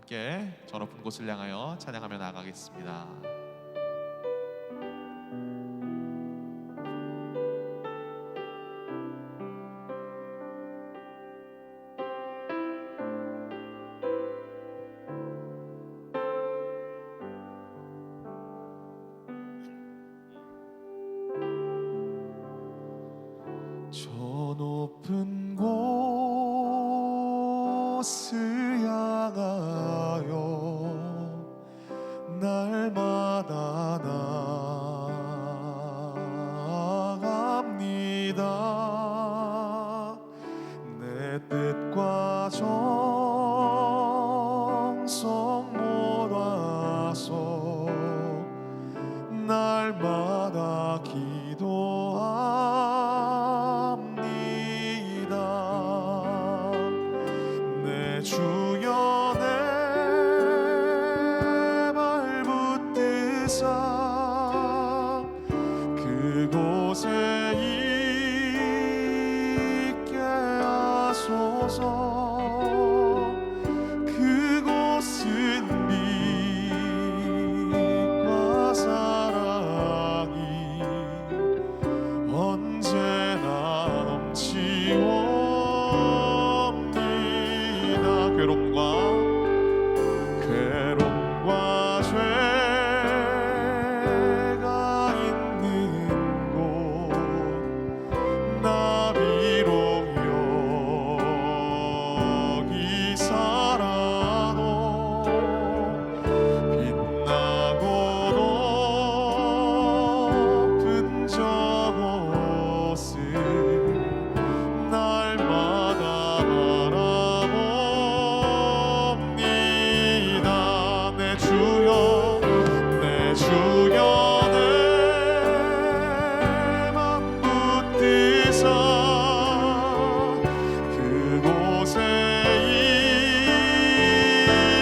함께 저 높은 곳을 향하여 찬양하며 나아가겠습니다. 저 높은 곳을 향하여 날마다 나아갑니다. 내 뜻과 정성 모아서 날마다 기도합니다. 내 주여 내 발 붙드사 그곳에 있게 하소서. 그곳은 빛과 사랑이 언제나 넘치옵니다. 괴로움과 죄가 있는 곳 나 비록 여기 살아도 빛나고 높은 저곳을 날마다 바라봅니다. 내 주여 내 맘 붙드사 그곳에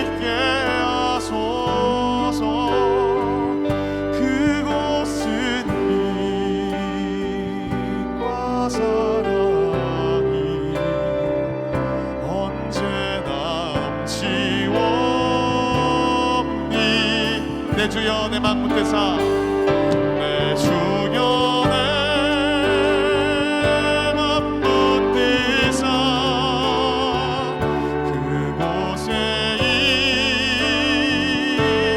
있게 하소서. 그곳은 빛과 사랑이 언제나 넘치옵니. 내 주여 내 맘 붙드사 내 주여 내 맘 붙드사 그곳에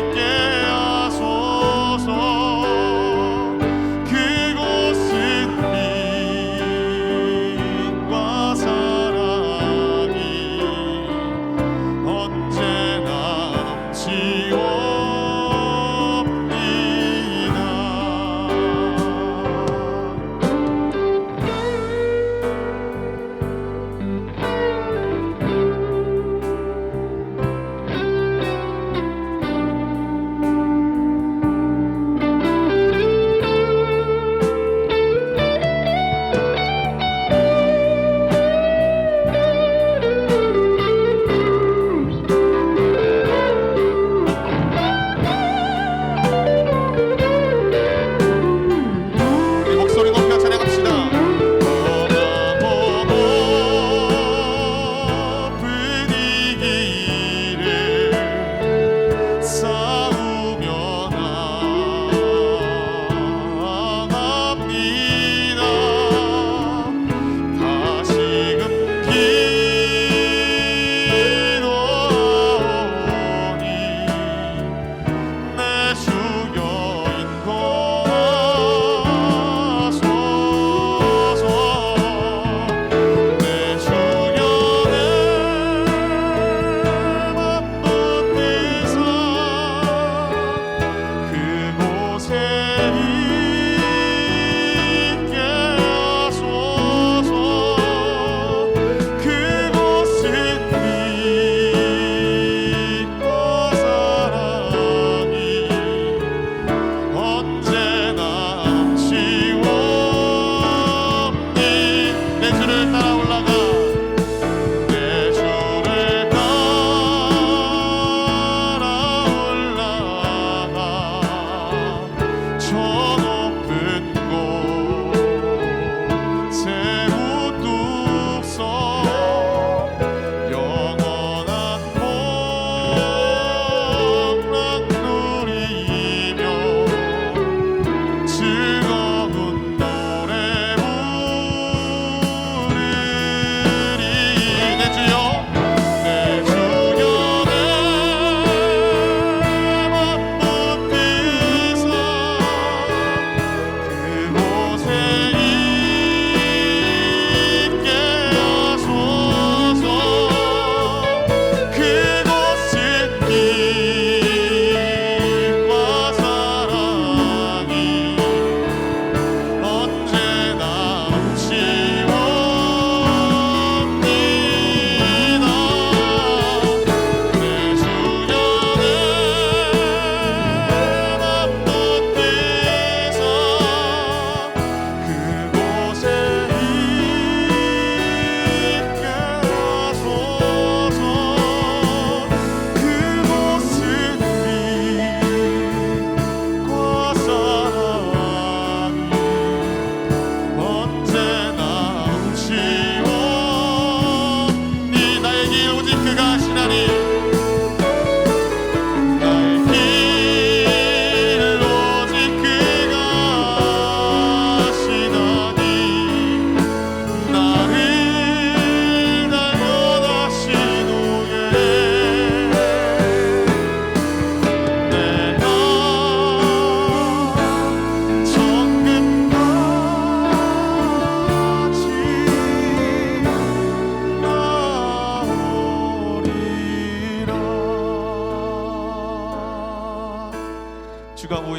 있게 하소서. 그곳은 빛과 사랑이 언제나 넘치옵니.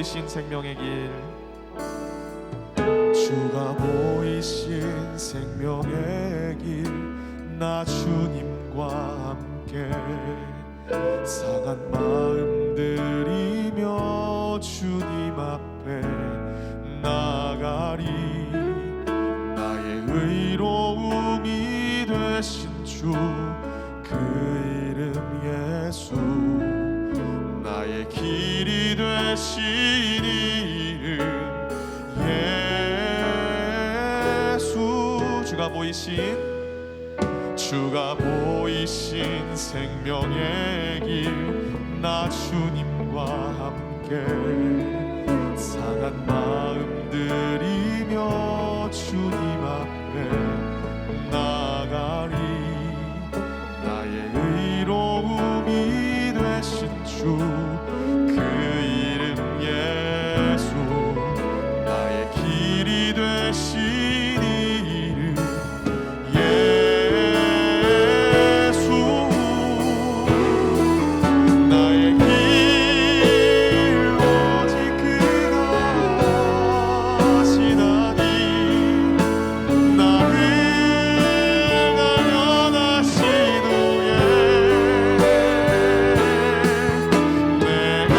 보이신 생명의 길, 주가 보이신 생명의 길, 나 주님과 함께 상한 마음 들이며 주님 앞에 나가리. 나의 의로움이 되신 주, 그 이름 예수, 나의 길이 되신 이름 예수. 주가 보이신 생명의 길, 나 주님과 함께 상한 마음 들이며 주님 앞에 나가리. 나의 의로움이 되신 주, 그 이름 예수, 나의 길이 되신 이름 예수. 나의 길 오직 그가 하시나니, 나를 가련하신 후에 내가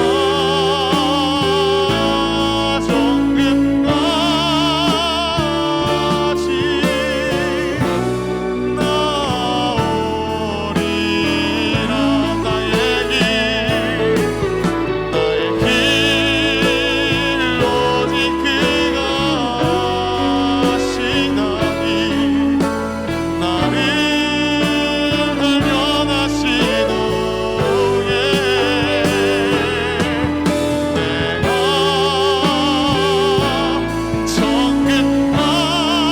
정금같이 나오리라. 나의 길 오직 그가 하시나니, 나를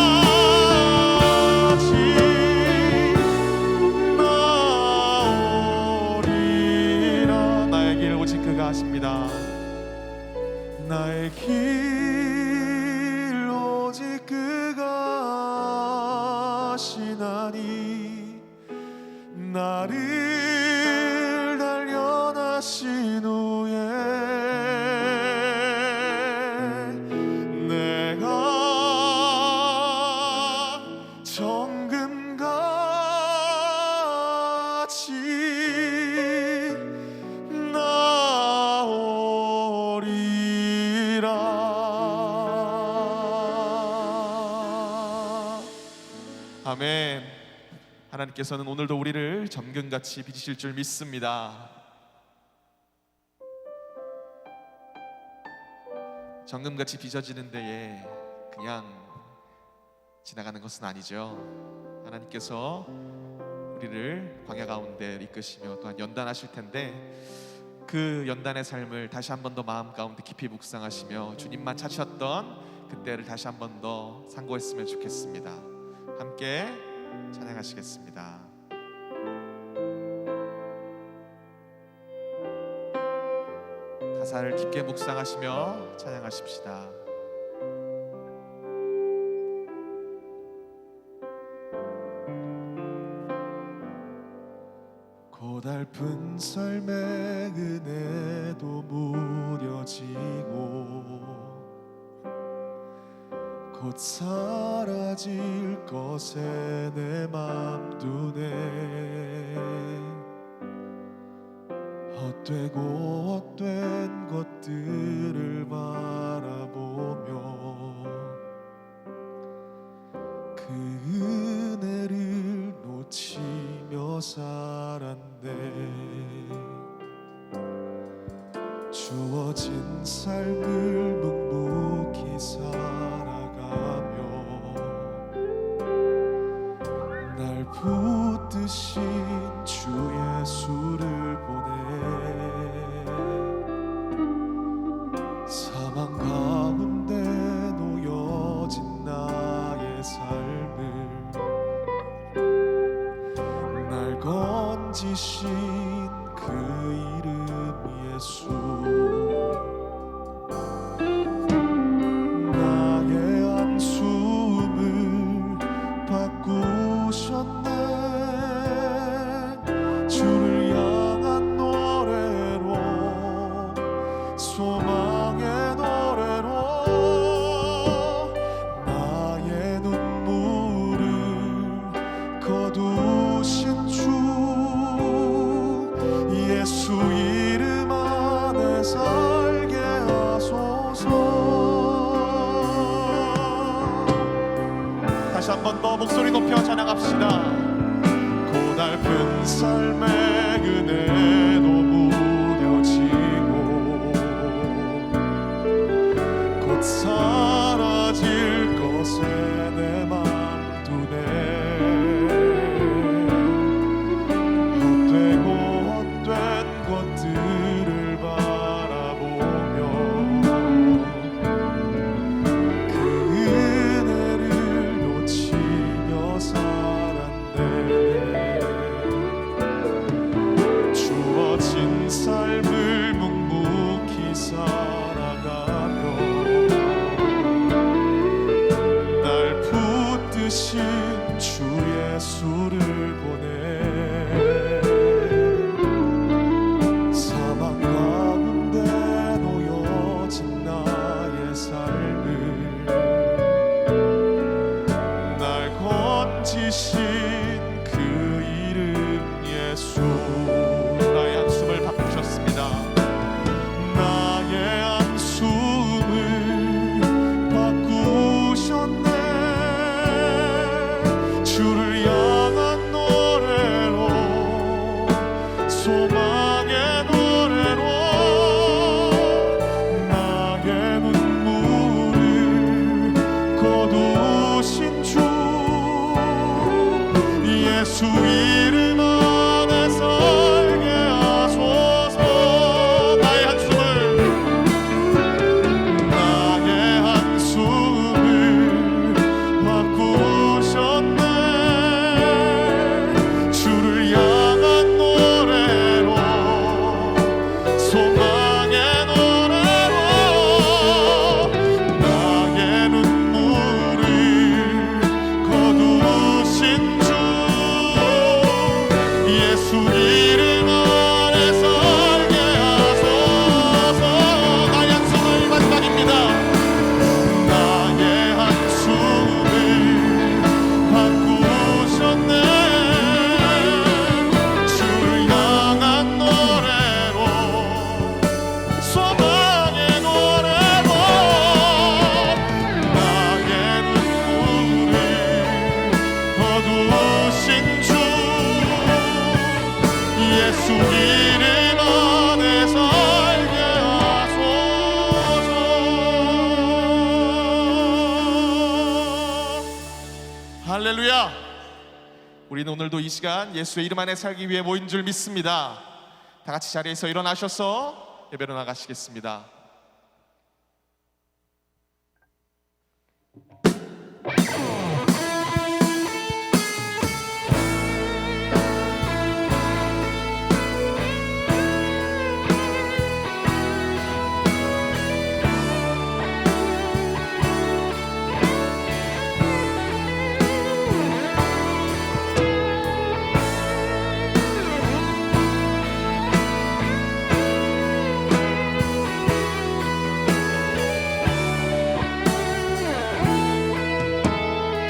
가련하신 후에 내가 정금같이 나오리라. 나의 길 오직 그가 하십니다. 나의 길 오직 그가 하시나니, 나를 단련하신 후에 내가 정금같이 나오리라. 아멘. 하나님께서는 오늘도 우리를 정금같이 빚으실 줄 믿습니다. 정금같이 빚어지는 데에 그냥 지나가는 것은 아니죠. 하나님께서 우리를 광야 가운데 이끄시며 또한 연단하실 텐데, 그 연단의 삶을 다시 한 번 더 마음 가운데 깊이 묵상하시며 주님만 찾으셨던 그때를 다시 한 번 더 상고했으면 좋겠습니다. 함께 찬양하시겠습니다. 가사를 깊게 묵상하시며 찬양하십시다. 고달픈 삶의 은혜도 무뎌지고 곧 사라질 것에 내 맘 두네. 헛되고 헛된 것들을 바라보며 그 은혜를 놓치며 살았네. 주어진 삶을 묵묵히 살아가며 날 붙드신 주 예수를 보내. 사망 가운데 놓여진 나의 삶을 날 건지신 그 이름 예수. 나의 한숨을 바꾸셨네. 주를 향한 노래로 소망의 다시 한 번 더 목소리 높여 찬양합시다. 고달픈 삶의 은혜도 무뎌지고 곧 사라질 것에 내 맘 두네. 헛되고 헛된 것들을 바라보며 그 은혜를 놓치며 살았네. 주어진 삶을 묵묵히 살아가며 날 붙드신 주 예수를 보내. 사망 가운데 놓여진 나의 삶을 날 건지신 그 이름 예수. 나의 한숨을 바꾸셨습니다. 나의 한숨을 바꾸셨네. 주를 향한 노래로 소망의 노래로 나의 눈물을 거두신 주 예수 이름 안에 살게 하소서. 나의 한숨을 바꾸셨네. 주를 향한 노래로 소망의 노래로 나의 눈물을 거두신 주 예수 이름 안에 살게 하소서. 나의 한숨을 마지막입니다. 나의 한숨을 바꾸셨네. 주를 향한 노래로 소망의 노래로 나의 눈물을 거두신 주 예수 이름 안에 살게 하소서. 할렐루야. 우리는 오늘도 이 시간 예수의 이름 안에 살기 위해 모인 줄 믿습니다. 다 같이 자리에서 일어나셔서 예배로 나가시겠습니다.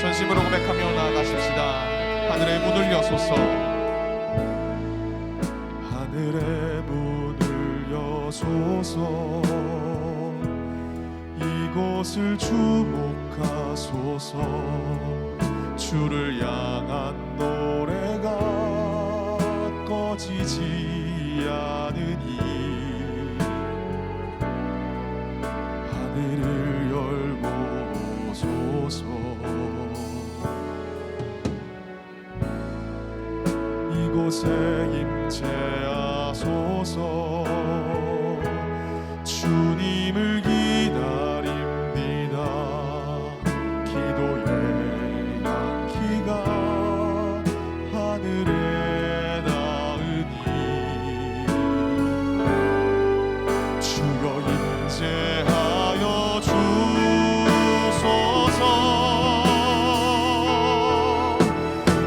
전심으로 고백하며 나아가십시다. 하늘의 문을 여소서. 하늘의 문을 여소서. 이곳을 주목하소서. 주를 향한 노래가 꺼지지 않으니 하늘을 열고 오소서. 이곳에 임재하소서. 주님을 기다립니다. 기도의 향기가 하늘에 닿으니 주여 임재하여 주소서.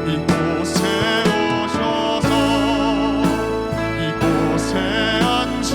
이곳에 오셔서 이곳에 앉으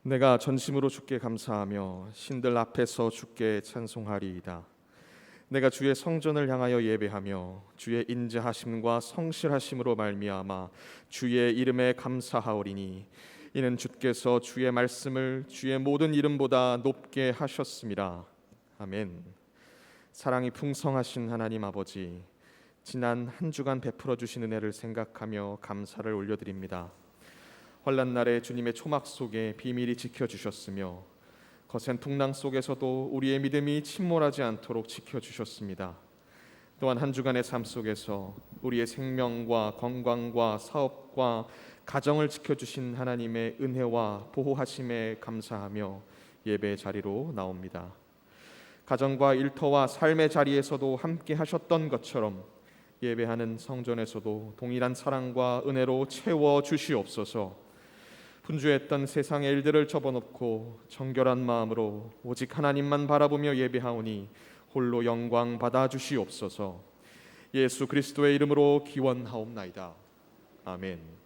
내가 전심으로 주께 감사하며 신들 앞에서 주께 찬송하리이다. 내가 주의 성전을 향하여 예배하며 주의 인자하심과 성실하심으로 말미암아 주의 이름에 감사하오리니 이는 주께서 주의 말씀을 주의 모든 이름보다 높게 하셨습니다. 아멘. 사랑이 풍성하신 하나님 아버지, 지난 한 주간 베풀어 주신 은혜를 생각하며 감사를 올려드립니다. 환난 날에 주님의 초막 속에 비밀이 지켜주셨으며 거센 풍랑 속에서도 우리의 믿음이 침몰하지 않도록 지켜주셨습니다. 또한 한 주간의 삶 속에서 우리의 생명과 건강과 사업과 가정을 지켜주신 하나님의 은혜와 보호하심에 감사하며 예배 자리로 나옵니다. 가정과 일터와 삶의 자리에서도 함께 하셨던 것처럼 예배하는 성전에서도 동일한 사랑과 은혜로 채워 주시옵소서. 분주했던 세상의 일들을 접어놓고 정결한 마음으로 오직 하나님만 바라보며 예배하오니 홀로 영광 받아 주시옵소서. 예수 그리스도의 이름으로 기원하옵나이다. 아멘.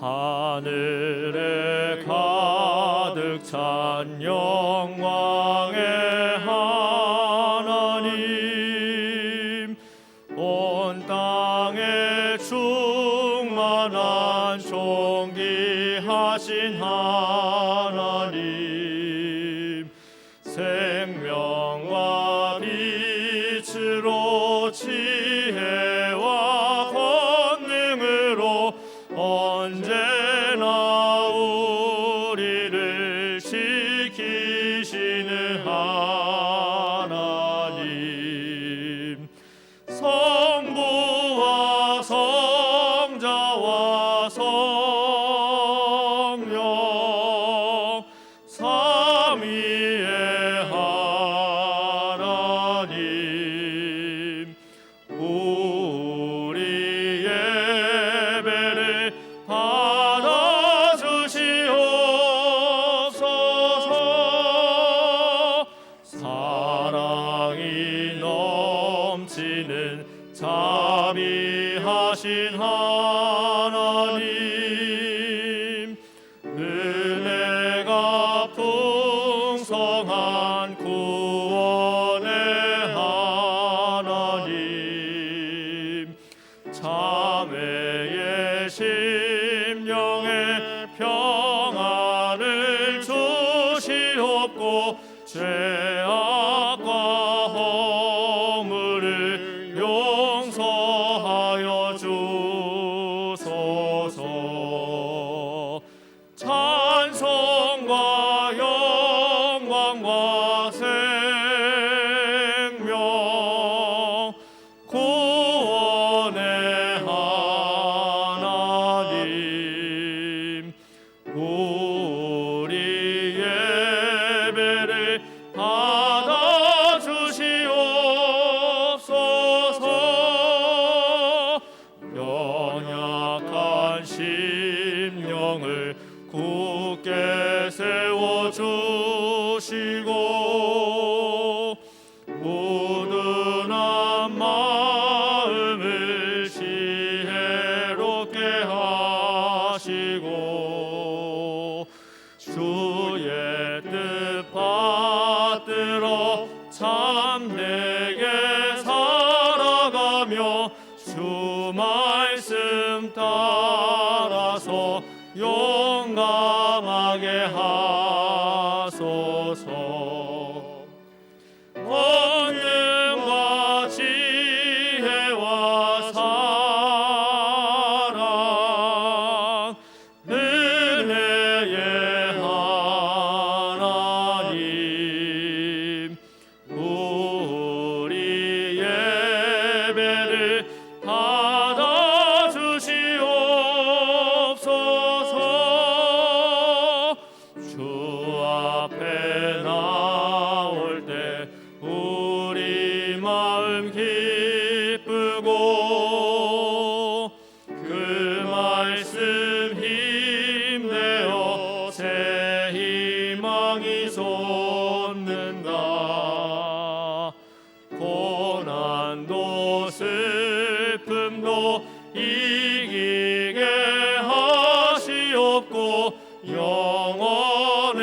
하늘에 가득 찬 영광의 하나님, 온 땅에 충만한 존귀하신 하나님, 생명과 빛으로 지혜와 권능으로 언제나 우리를 지키시는 하나님, 성부와 성자와 성령 삼위의 하나님, 우리 예배를 받아주시옵소서. 사랑이 넘치는 자비하신 하나님, 은혜가 풍성한 구원의 하나님, 자매의 심령에 평안을 주시옵고 죄악과 허물을 용서하여 주소서. 찬송과 영광과 생명 구원의 하나님, 우리 예배를 받아주시옵소서. 연약한 심령을 굳게 세워주시고 무둔한 마음을 지혜롭게 하시고 주의 뜻 받들어 참되게 살아가며 주 말씀 따라서 용감하게 하소서. 권능과 지혜와 사랑 은혜의 하나님, 우리 예배를 받아주시옵소서. 주 앞에 나올 때 우리 마음 기쁘고 고난도 슬픔도 이기게 하시옵고 영원에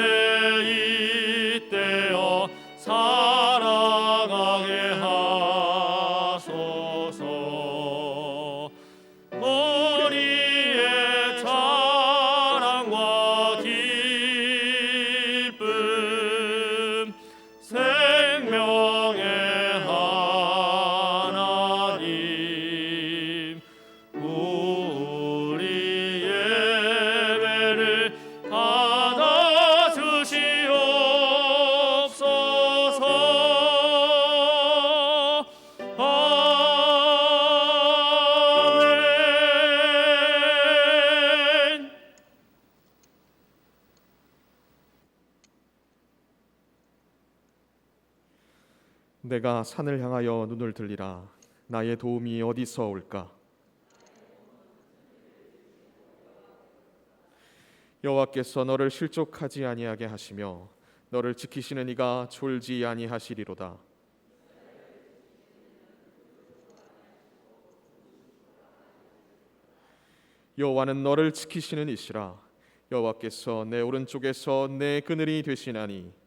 잇대어 살아가게 하소서. 우리의 자랑과 기쁨 생명의 하나님, 우리 예배를 받아주시옵소서. 아멘. 내가 산을 향하여 눈을 들리라. 나의 도움이 어디서 올까? 여호와께서 너를 실족하지 아니하게 하시며 너를 지키시는 이가 졸지 아니하시리로다. 여호와는 너를 지키시는 이시라. 여호와께서 내 오른쪽에서 내 그늘이 되시나니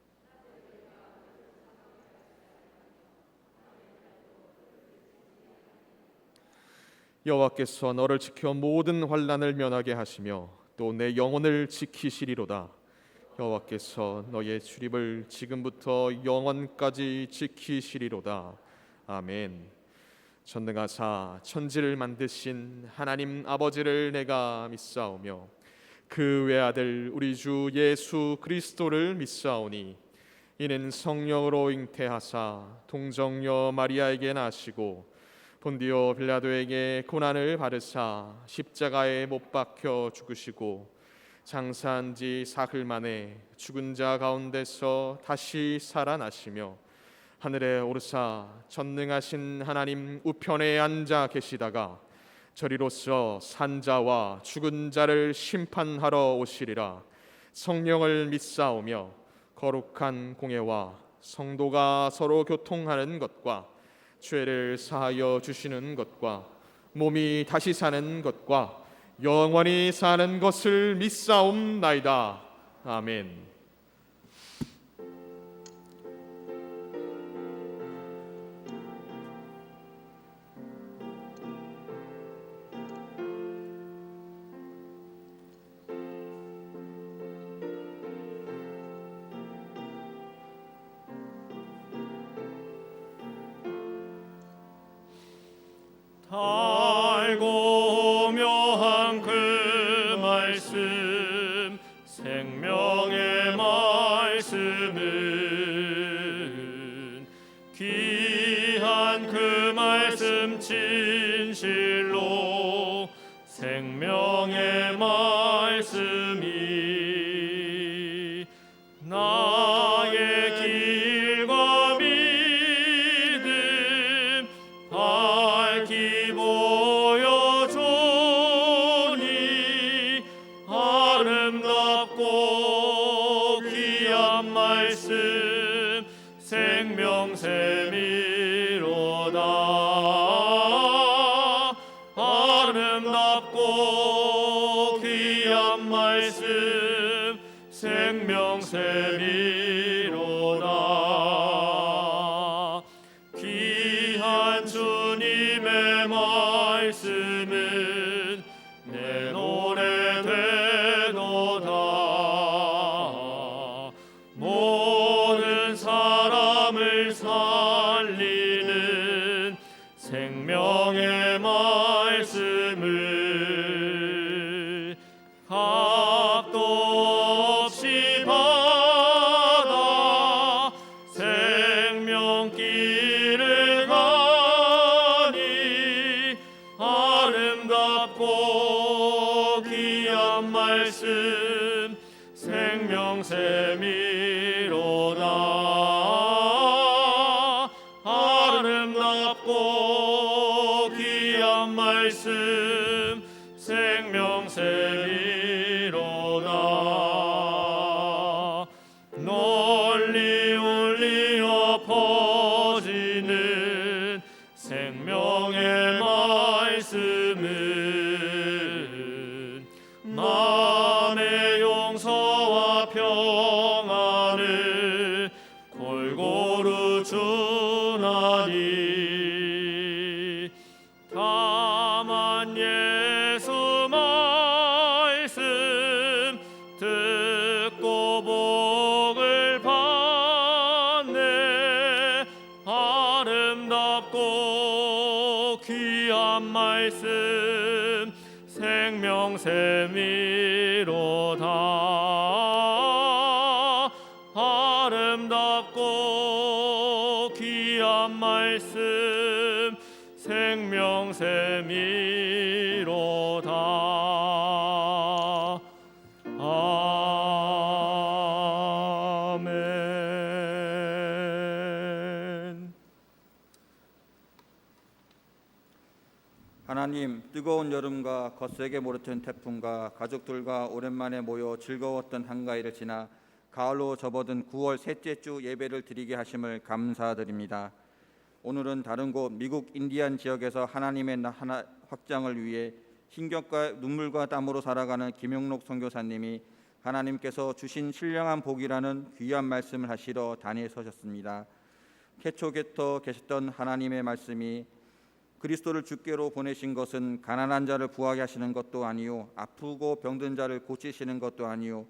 여호와께서 너를 지켜 모든 환난을 면하게 하시며 또 내 영혼을 지키시리로다. 여호와께서 너의 출입을 지금부터 영원까지 지키시리로다. 아멘. 전능하사 천지를 만드신 하나님 아버지를 내가 믿사오며 그 외아들 우리 주 예수 그리스도를 믿사오니 이는 성령으로 잉태하사 동정녀 마리아에게 나시고 본디오 빌라도에게 고난을 받으사 십자가에 못 박혀 죽으시고 장사한 지 사흘 만에 죽은 자 가운데서 다시 살아나시며 하늘에 오르사 전능하신 하나님 우편에 앉아 계시다가 저리로서 산자와 죽은 자를 심판하러 오시리라. 성령을 믿사오며 거룩한 공예와 성도가 서로 교통하는 것과 죄를 사하여 주시는 것과 몸이 다시 사는 것과 영원히 사는 것을 믿사옵나이다. 아멘. 달고 묘한 그 말씀 생명의 말씀은 귀한 그 말씀 진실로 생명의 말씀이 나의 길과 믿음 밝히 보여주니 아름답고 귀한 말씀 생명샘이로다. 아름답고 귀한 말씀 생명샘이로다. 귀한 주님의 말씀은 내 노래 되도다. 모든 사람을 살리는 생명의 말씀을 값도 없이 받아 생명길을 가니 아름답고 귀한 말씀 생명샘이로다. 아름답고 귀한 말씀 생명샘이로다. 널리 울리어 퍼지는 생명의 말씀은 마음의 용서와 평안을 골고루 주나니 다만 예수 말씀 듣고 복을 받네 아름답고 귀한 말씀 생명샘이로다 아름답고 귀한 말씀 생명샘이로다 아멘. 하나님, 뜨거운 여름과 거세게 몰아치는 태풍과 가족들과 오랜만에 모여 즐거웠던 한가위를 지나 가을로 접어든 9월 셋째 주 예배를 드리게 하심을 감사드립니다. 오늘은 다른 곳 미국 인디안 지역에서 하나님의 나라 확장을 위해 힘겹과 눈물과 땀으로 살아가는 김용록 선교사님이 하나님께서 주신 신령한 복이라는 귀한 말씀을 하시러 단위에 서셨습니다. 태초부터 계셨던 하나님의 말씀이 그리스도를 주께로 보내신 것은 가난한 자를 부하게 하시는 것도 아니요 아프고 병든 자를 고치시는 것도 아니요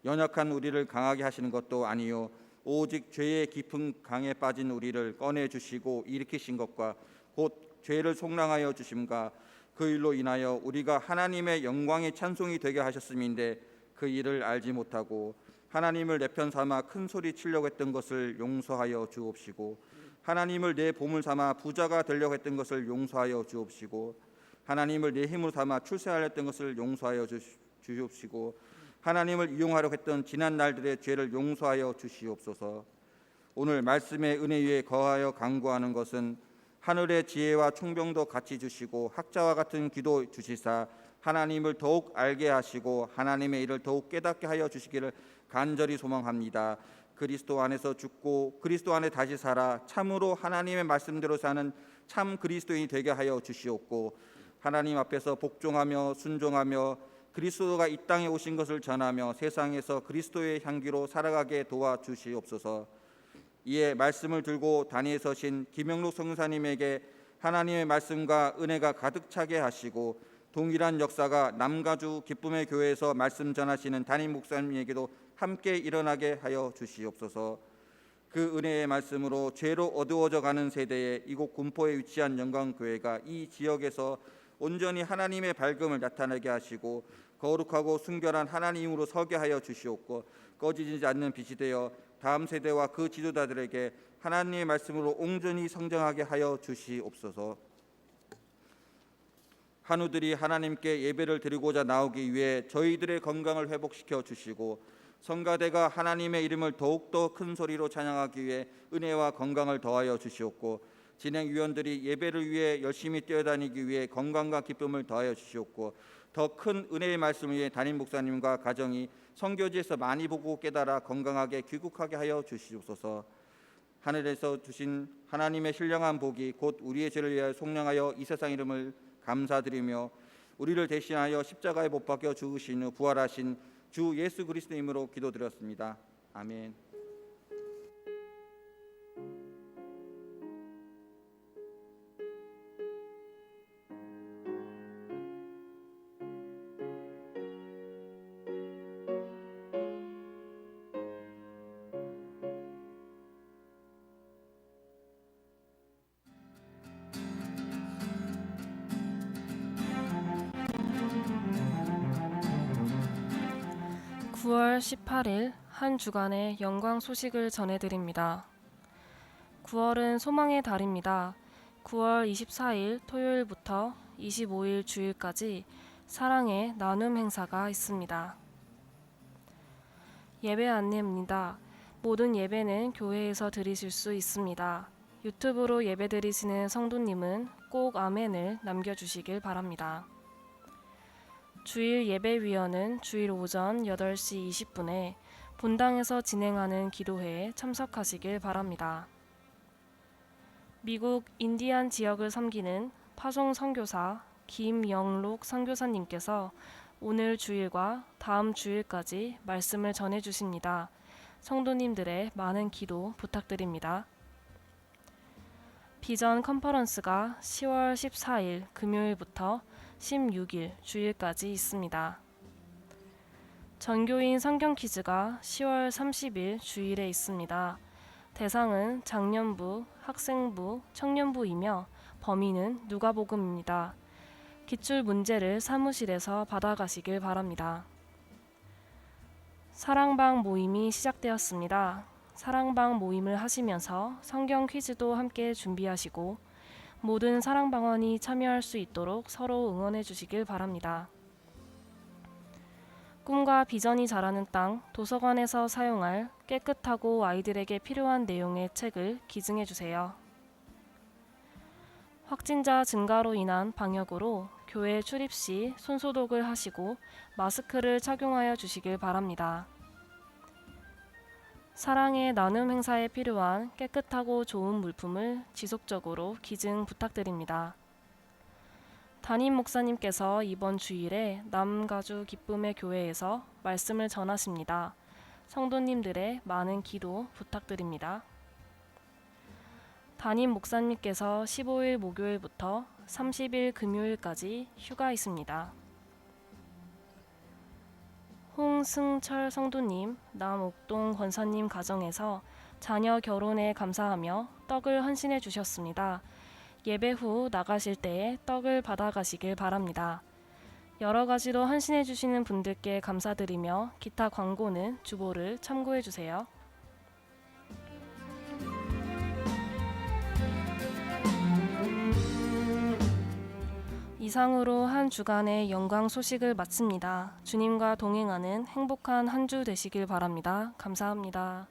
연약한 우리를 강하게 하시는 것도 아니요 오직 죄의 깊은 강에 빠진 우리를 꺼내 주시고 일으키신 것과 곧 죄를 속량하여 주심과 그 일로 인하여 우리가 하나님의 영광의 찬송이 되게 하셨음인데 그 일을 알지 못하고 하나님을 내 편 삼아 큰 소리 치려고 했던 것을 용서하여 주옵시고 하나님을 내 보물 삼아 부자가 되려고 했던 것을 용서하여 주옵시고 하나님을 내 힘으로 삼아 출세하려 했던 것을 용서하여 주옵시고 하나님을 이용하려고 했던 지난 날들의 죄를 용서하여 주시옵소서. 오늘 말씀의 은혜 위에 거하여 간구하는 것은 하늘의 지혜와 총병도 같이 주시고 학자와 같은 기도 주시사 하나님을 더욱 알게 하시고 하나님의 일을 더욱 깨닫게 하여 주시기를 간절히 소망합니다. 그리스도 안에서 죽고 그리스도 안에 다시 살아 참으로 하나님의 말씀대로 사는 참 그리스도인이 되게 하여 주시옵고 하나님 앞에서 복종하며 순종하며 그리스도가 이 땅에 오신 것을 전하며 세상에서 그리스도의 향기로 살아가게 도와주시옵소서. 이에 말씀을 들고 단위에 서신 김영록 선교사님에게 하나님의 말씀과 은혜가 가득 차게 하시고 동일한 역사가 남가주 기쁨의 교회에서 말씀 전하시는 담임 목사님에게도 함께 일어나게 하여 주시옵소서. 그 은혜의 말씀으로 죄로 어두워져 가는 세대에 이곳 군포에 위치한 영광교회가 이 지역에서 온전히 하나님의 밝음을 나타내게 하시고 거룩하고 순결한 하나님으로 서게 하여 주시옵고 꺼지지 않는 빛이 되어 다음 세대와 그 지도자들에게 하나님의 말씀으로 온전히 성장하게 하여 주시옵소서. 한우들이 하나님께 예배를 드리고자 나오기 위해 저희들의 건강을 회복시켜 주시고 성가대가 하나님의 이름을 더욱더 큰 소리로 찬양하기 위해 은혜와 건강을 더하여 주시옵고 진행위원들이 예배를 위해 열심히 뛰어다니기 위해 건강과 기쁨을 더하여 주시옵고 더 큰 은혜의 말씀을 위해 담임 목사님과 가정이 선교지에서 많이 보고 깨달아 건강하게 귀국하게 하여 주시옵소서. 하늘에서 주신 하나님의 신령한 복이 곧 우리의 죄를 위하여 속량하여 이 세상 이름을 감사드리며 우리를 대신하여 십자가에 못 박혀 죽으신 후 부활하신 주 예수 그리스도 이름으로 기도드렸습니다. 아멘. (9월 18일) 한 주간의 영광 소식을 전해드립니다. 9월은 소망의 달입니다. 9월 24일 토요일부터 25일 주일까지 사랑의 나눔 행사가 있습니다. 예배 안내입니다. 모든 예배는 교회에서 드리실 수 있습니다. 유튜브로 예배 드리시는 성도님은 꼭 아멘을 남겨주시길 바랍니다. 주일 예배위원은 주일 오전 8시 20분에 본당에서 진행하는 기도회에 참석하시길 바랍니다. 미국 인디안 지역을 섬기는 파송 선교사 김영록 선교사님께서 오늘 주일과 다음 주일까지 말씀을 전해 주십니다. 성도님들의 많은 기도 부탁드립니다. 비전 컨퍼런스가 10월 14일 금요일부터 16일 주일까지 있습니다. 전교인 성경 퀴즈가 10월 30일 주일에 있습니다. 대상은 장년부, 학생부, 청년부이며 범위는 누가복음입니다. 기출 문제를 사무실에서 받아가시길 바랍니다. 사랑방 모임이 시작되었습니다. 사랑방 모임을 하시면서 성경 퀴즈도 함께 준비하시고 모든 사랑방원이 참여할 수 있도록 서로 응원해 주시길 바랍니다. 꿈과 비전이 자라는 땅 도서관에서 사용할 깨끗하고 아이들에게 필요한 내용의 책을 기증해 주세요. 확진자 증가로 인한 방역으로 교회 출입 시 손소독을 하시고 마스크를 착용하여 주시길 바랍니다. 사랑의 나눔 행사에 필요한 깨끗하고 좋은 물품을 지속적으로 기증 부탁드립니다. 담임 목사님께서 이번 주일에 남가주 기쁨의 교회에서 말씀을 전하십니다. 성도님들의 많은 기도 부탁드립니다. 담임 목사님께서 15일 목요일부터 30일 금요일까지 휴가 있습니다. 홍승철 성도님, 남옥동 권사님 가정에서 자녀 결혼에 감사하며 떡을 헌신해 주셨습니다. 예배 후 나가실 때에 떡을 받아가시길 바랍니다. 여러 가지로 헌신해 주시는 분들께 감사드리며 기타 광고는 주보를 참고해 주세요. 이상으로 한 주간의 영광 소식을 마칩니다. 주님과 동행하는 행복한 한 주 되시길 바랍니다. 감사합니다.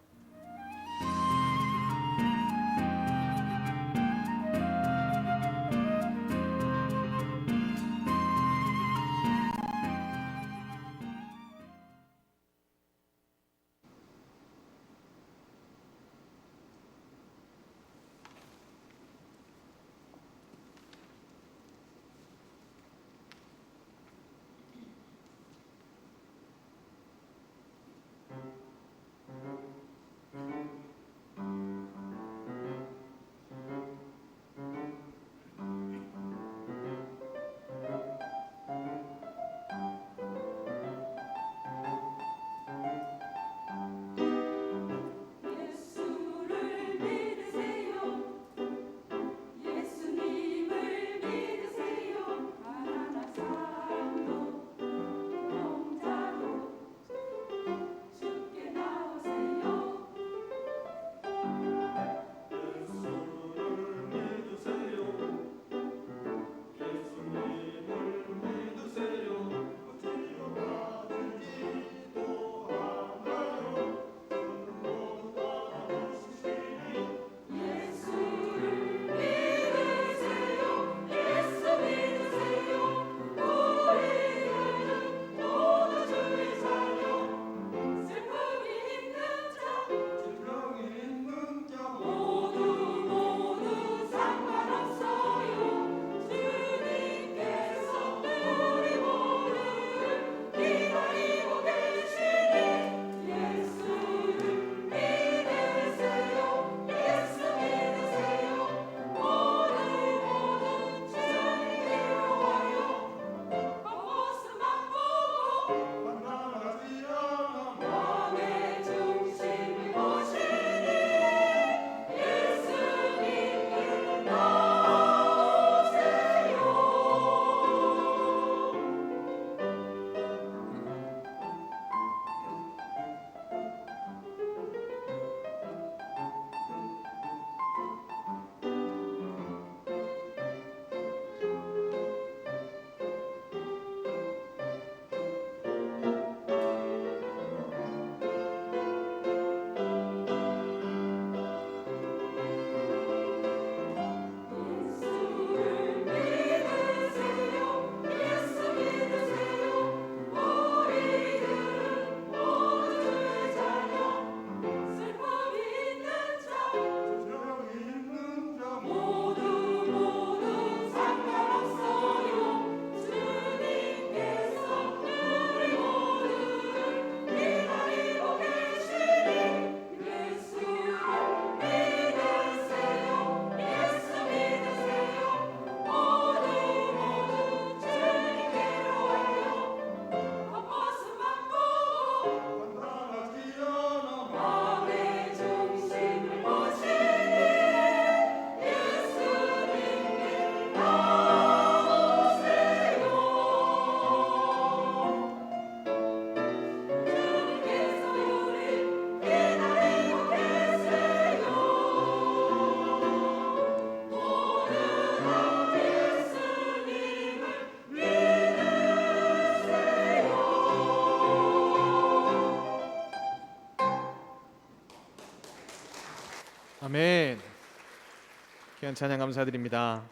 귀한 찬양 감사드립니다.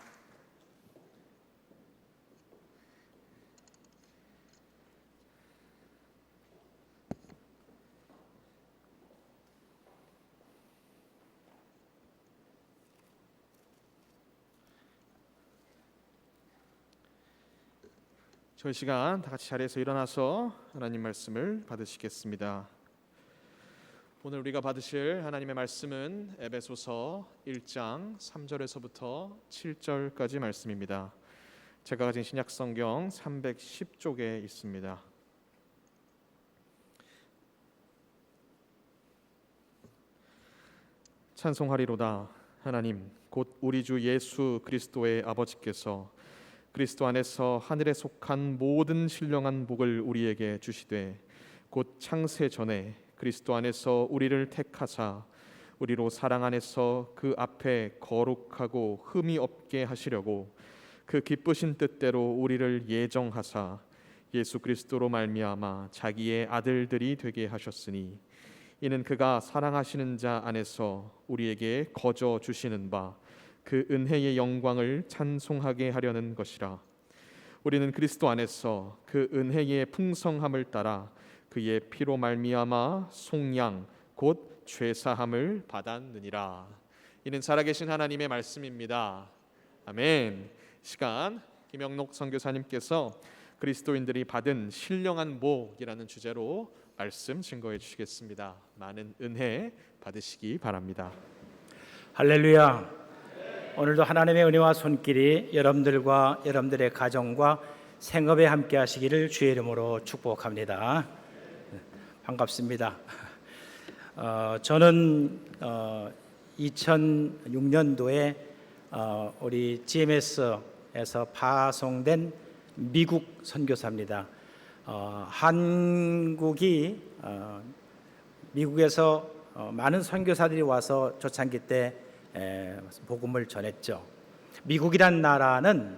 저희 시간 다 같이 자리에서 일어나서 하나님 말씀을 받으시겠습니다. 오늘 우리가 받으실 하나님의 말씀은 에베소서 1장 3절에서부터 7절까지 말씀입니다. 제가 가진 신약 성경 310쪽에 있습니다. 찬송하리로다. 하나님 곧 우리 주 예수 그리스도의 아버지께서 그리스도 안에서 하늘에 속한 모든 신령한 복을 우리에게 주시되 곧 창세 전에 그리스도 안에서 우리를 택하사 우리로 사랑 안에서 그 앞에 거룩하고 흠이 없게 하시려고 그 기쁘신 뜻대로 우리를 예정하사 예수 그리스도로 말미암아 자기의 아들들이 되게 하셨으니 이는 그가 사랑하시는 자 안에서 우리에게 거저 주시는 바 그 은혜의 영광을 찬송하게 하려는 것이라. 우리는 그리스도 안에서 그 은혜의 풍성함을 따라 그의 피로 말미암아 속량 곧 죄사함을 받았느니라. 이는 살아계신 하나님의 말씀입니다. 아멘. 시간 김영록 선교사님께서 그리스도인들이 받은 신령한 복이라는 주제로 말씀 증거해 주시겠습니다. 많은 은혜 받으시기 바랍니다. 할렐루야. 오늘도 하나님의 은혜와 손길이 여러분들과 여러분들의 가정과 생업에 함께 하시기를 주의 이름으로 축복합니다. 반갑습니다. 저는 2006년도에 우리 GMS에서 파송된 미국 선교사입니다. 한국이 미국에서 많은 선교사들이 와서 초창기 때 복음을 전했죠. 미국이란 나라는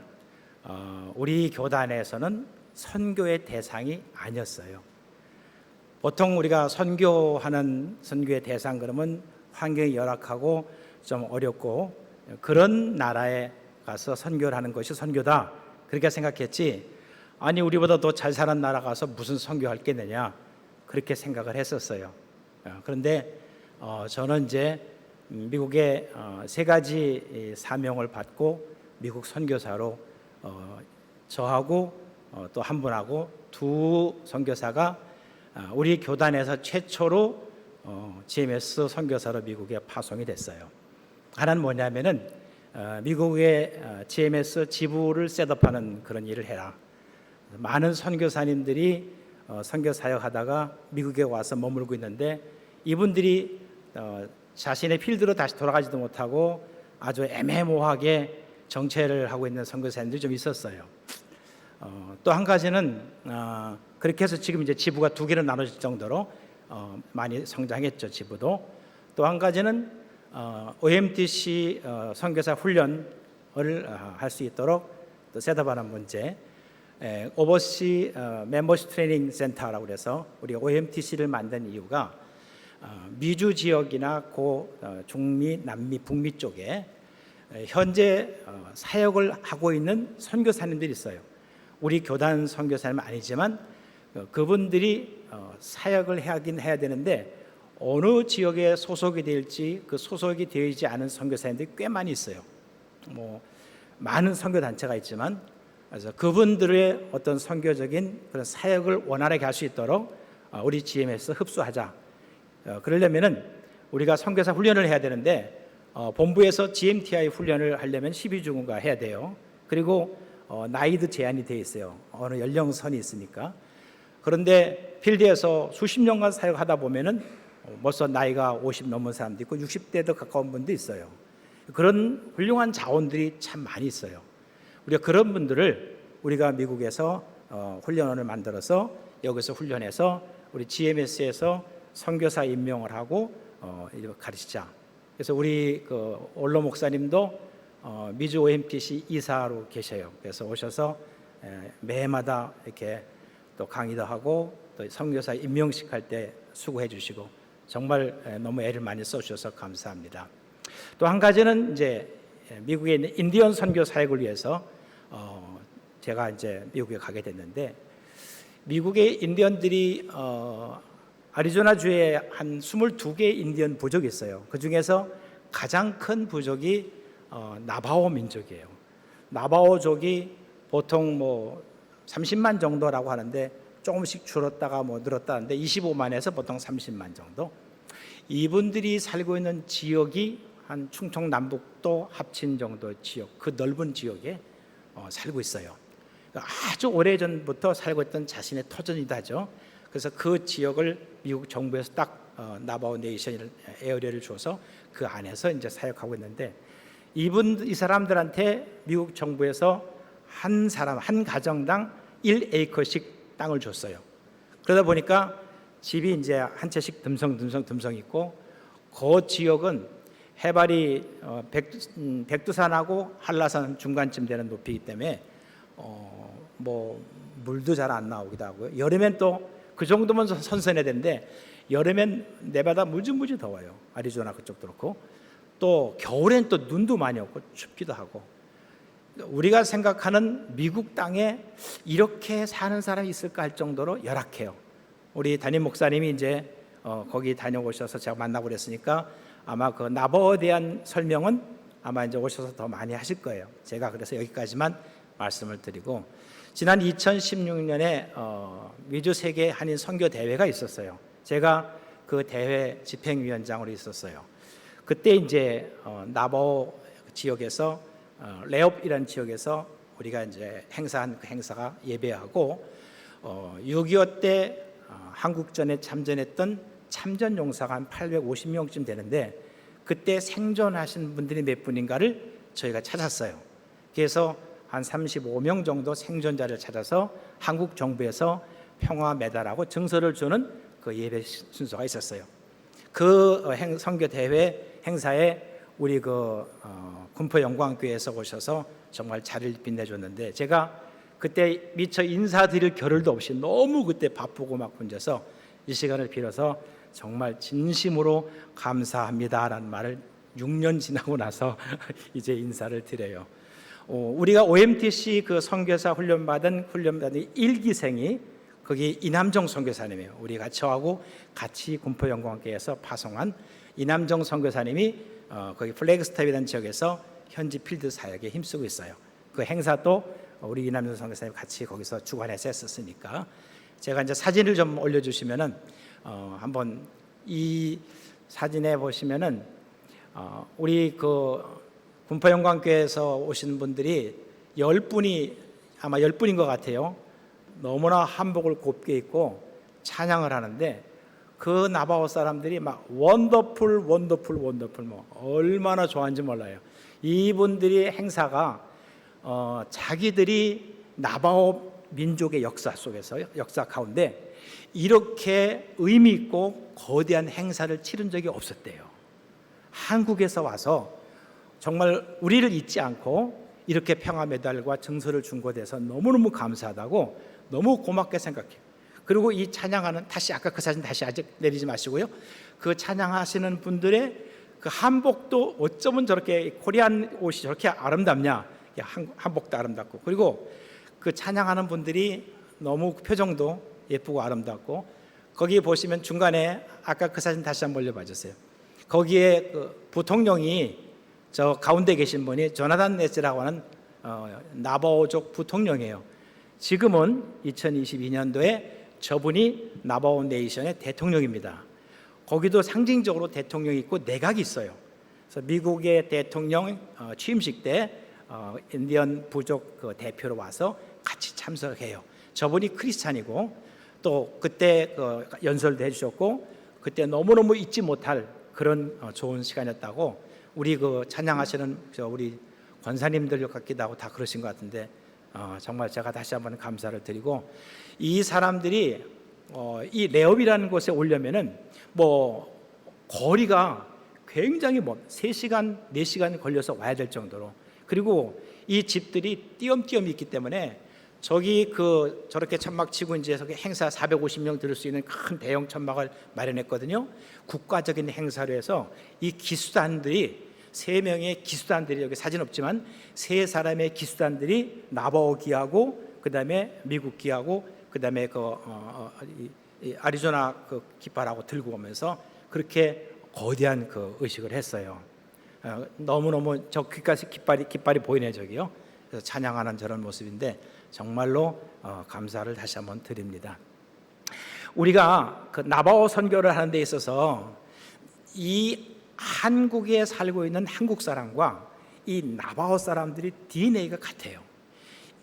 우리 교단에서는 선교의 대상이 아니었어요. 보통 우리가 선교하는 선교의 대상 그러면 환경이 열악하고 좀 어렵고 그런 나라에 가서 선교를 하는 것이 선교다 그렇게 생각했지, 아니 우리보다 더 잘 사는 나라 가서 무슨 선교할 게 되냐 그렇게 생각을 했었어요. 그런데 저는 이제 미국의 세 가지 사명을 받고 미국 선교사로 저하고 또 한 분하고 두 선교사가 우리 교단에서 최초로 GMS 선교사로 미국에 파송이 됐어요. 하나는 뭐냐면은 미국의 GMS 지부를 셋업하는 그런 일을 해라. 많은 선교사님들이 선교 사역하다가 미국에 와서 머물고 있는데 이분들이 자신의 필드로 다시 돌아가지도 못하고 아주 애매모호하게 정체를 하고 있는 선교사님들이 좀 있었어요. 또 한 가지는 그렇게 해서 지금 이제 지부가 두 개로 나눠질 정도로 많이 성장했죠, 지부도. 또 한 가지는 OMTC 선교사 훈련을 할 수 있도록 또 셋업하는 문제. 오버시 멤버십 트레이닝 센터라고 그래서 우리 OMTC를 만든 이유가 미주 지역이나 중미, 남미, 북미 쪽에 현재 사역을 하고 있는 선교사님들이 있어요. 우리 교단 선교사님은 아니지만 그분들이 사역을 하긴 해야 되는데 어느 지역에 소속이 될지 그 소속이 되지 않은 선교사님들이 꽤 많이 있어요. 뭐 많은 선교 단체가 있지만 그래서 그분들의 어떤 선교적인 그런 사역을 원활하게 할 수 있도록 우리 GMS 흡수하자. 그러려면은 우리가 선교사 훈련을 해야 되는데 본부에서 GMTI 훈련을 하려면 12주간가 해야 돼요. 그리고 나이도 제한이 되어 있어요. 어느 연령선이 있으니까. 그런데 필드에서 수십 년간 사역하다 보면은 벌써 나이가 50 넘은 사람도 있고 60대도 가까운 분도 있어요. 그런 훌륭한 자원들이 참 많이 있어요. 우리가 그런 분들을 우리가 미국에서 훈련원을 만들어서 여기서 훈련해서 우리 GMS에서 선교사 임명을 하고 가르치자. 그래서 우리 그 올로 목사님도 미주 OMTC 이사로 계셔요. 그래서 오셔서 매해마다 이렇게 또 강의도 하고 또 선교사 임명식 할 때 수고해 주시고 정말 너무 애를 많이 써주셔서 감사합니다. 또 한 가지는 이제 미국에 있는 인디언 선교 사역을 위해서 제가 이제 미국에 가게 됐는데, 미국의 인디언들이 아리조나 주에 한 22개의 인디언 부족이 있어요. 그 중에서 가장 큰 부족이 나바오 민족이에요. 나바오족이 보통 뭐 30만 정도라고 하는데 조금씩 줄었다가 뭐 늘었다는데 25만에서 보통 30만 정도. 이분들이 살고 있는 지역이 한 충청 남북도 합친 정도 지역, 그 넓은 지역에 살고 있어요. 아주 오래전부터 살고 있던 자신의 터전이다죠. 그래서 그 지역을 미국 정부에서 딱 나바오 네이션 에어리어를 줘서 그 안에서 이제 사역하고 있는데, 이 사람들한테 미국 정부에서 한 사람 한 가정당 1에이커씩 땅을 줬어요. 그러다 보니까 집이 이제 한 채씩 듬성 있고, 그 지역은 해발이 백두산하고 한라산 중간쯤 되는 높이이기 때문에 뭐 물도 잘 안 나오기도 하고요. 여름엔 또 그 정도면 선선해야 되는데 여름엔 내바다 무지무지 더워요. 아리조나 그쪽도 그렇고, 또 겨울엔 또 눈도 많이 오고 춥기도 하고. 우리가 생각하는 미국 땅에 이렇게 사는 사람이 있을까 할 정도로 열악해요. 우리 담임 목사님이 이제 거기 다녀오셔서 제가 만나고 그랬으니까 아마 그 나바오에 대한 설명은 아마 이제 오셔서 더 많이 하실 거예요. 제가 그래서 여기까지만 말씀을 드리고, 지난 2016년에 미주 세계 한인 선교 대회가 있었어요. 제가 그 대회 집행위원장으로 있었어요. 그때 이제 나바오 지역에서 레옵이라는 지역에서 우리가 이제 행사한 그 행사가 예배하고, 6.25 때 한국전에 참전했던 참전 용사가 한 850명쯤 되는데, 그때 생존하신 분들이 몇 분인가를 저희가 찾았어요. 그래서 한 35명 정도 생존자를 찾아서 한국 정부에서 평화 메달하고 증서를 주는 그 예배 순서가 있었어요. 그 선교 대회 행사에 우리 그 군포 영광교회에서 오셔서 정말 자리를 빛내줬는데, 제가 그때 미처 인사드릴 겨를도 없이 너무 그때 바쁘고 막 혼자서 이 시간을 빌어서 정말 진심으로 감사합니다라는 말을 6년 지나고 나서 이제 인사를 드려요. 우리가 OMTC 그 선교사 훈련받은 1기생이 거기 이남정 선교사님이에요. 우리가 저하고 같이 군포 영광교회에서 파송한 이남정 선교사님이 거기 플래그스탑이라는 지역에서 현지 필드 사역에 힘쓰고 있어요. 그 행사도 우리 이남정 선교사님 같이 거기서 주관해서 했었으니까, 제가 이제 사진을 좀 올려주시면은 한번 이 사진에 보시면은 우리 그 군포 영광교회에서 오신 분들이 10분이 아마 10분인 것 같아요. 너무나 한복을 곱게 입고 찬양을 하는데, 그 나바오 사람들이 막 원더풀 뭐 얼마나 좋아하는지 몰라요. 이분들이 행사가 자기들이 나바오 민족의 역사 속에서 역사 가운데 이렇게 의미 있고 거대한 행사를 치른 적이 없었대요. 한국에서 와서 정말 우리를 잊지 않고 이렇게 평화 메달과 증서를 준 것에 대해서 너무너무 감사하다고 너무 고맙게 생각해요. 그리고 이 찬양하는, 다시 아까 그 사진 다시 아직 내리지 마시고요. 그 찬양하시는 분들의 그 한복도 어쩌면 저렇게 코리안 옷이 저렇게 아름답냐. 한복도 아름답고, 그리고 그 찬양하는 분들이 너무 표정도 예쁘고 아름답고, 거기 보시면 중간에 아까 그 사진 다시 한번 올려봐 주세요. 거기에 그 부통령이 저 가운데 계신 분이 조나단 네스라고 하는 나바오족 부통령이에요. 지금은 2022년도에 저분이 나바오 네이션의 대통령입니다. 거기도 상징적으로 대통령이 있고 내각이 있어요. 그래서 미국의 대통령 취임식 때 인디언 부족 그 대표로 와서 같이 참석해요. 저분이 크리스찬이고, 또 그때 그 연설도 해주셨고, 그때 너무너무 잊지 못할 그런 좋은 시간이었다고 우리 그 찬양하시는 우리 권사님들 같기도 하고 다 그러신 것 같은데, 정말 제가 다시 한번 감사를 드리고, 이 사람들이 이 레옵이라는 곳에 오려면은 뭐 거리가 굉장히 3시간, 4시간 걸려서 와야 될 정도로, 그리고 이 집들이 띄엄띄엄 있기 때문에 저기 그 저렇게 천막 치고 이제 저기 행사 450명 들을 수 있는 큰 대형 천막을 마련했거든요. 국가적인 행사로 해서 이 기수단들이 세 명의 기수단들이, 여기 사진 없지만 세 사람의 기수단들이 나바오 기하고 그다음에 미국 기하고 그다음에 이 아리조나 그 깃발하고 들고 오면서 그렇게 거대한 그 의식을 했어요. 너무너무 저 깃까지 깃발이 보이네 저기요. 그래서 찬양하는 저런 모습인데 정말로 감사를 다시 한번 드립니다. 우리가 그 나바오 선교를 하는 데 있어서 이 한국에 살고 있는 한국 사람과 이 나바오 사람들이 DNA가 같아요.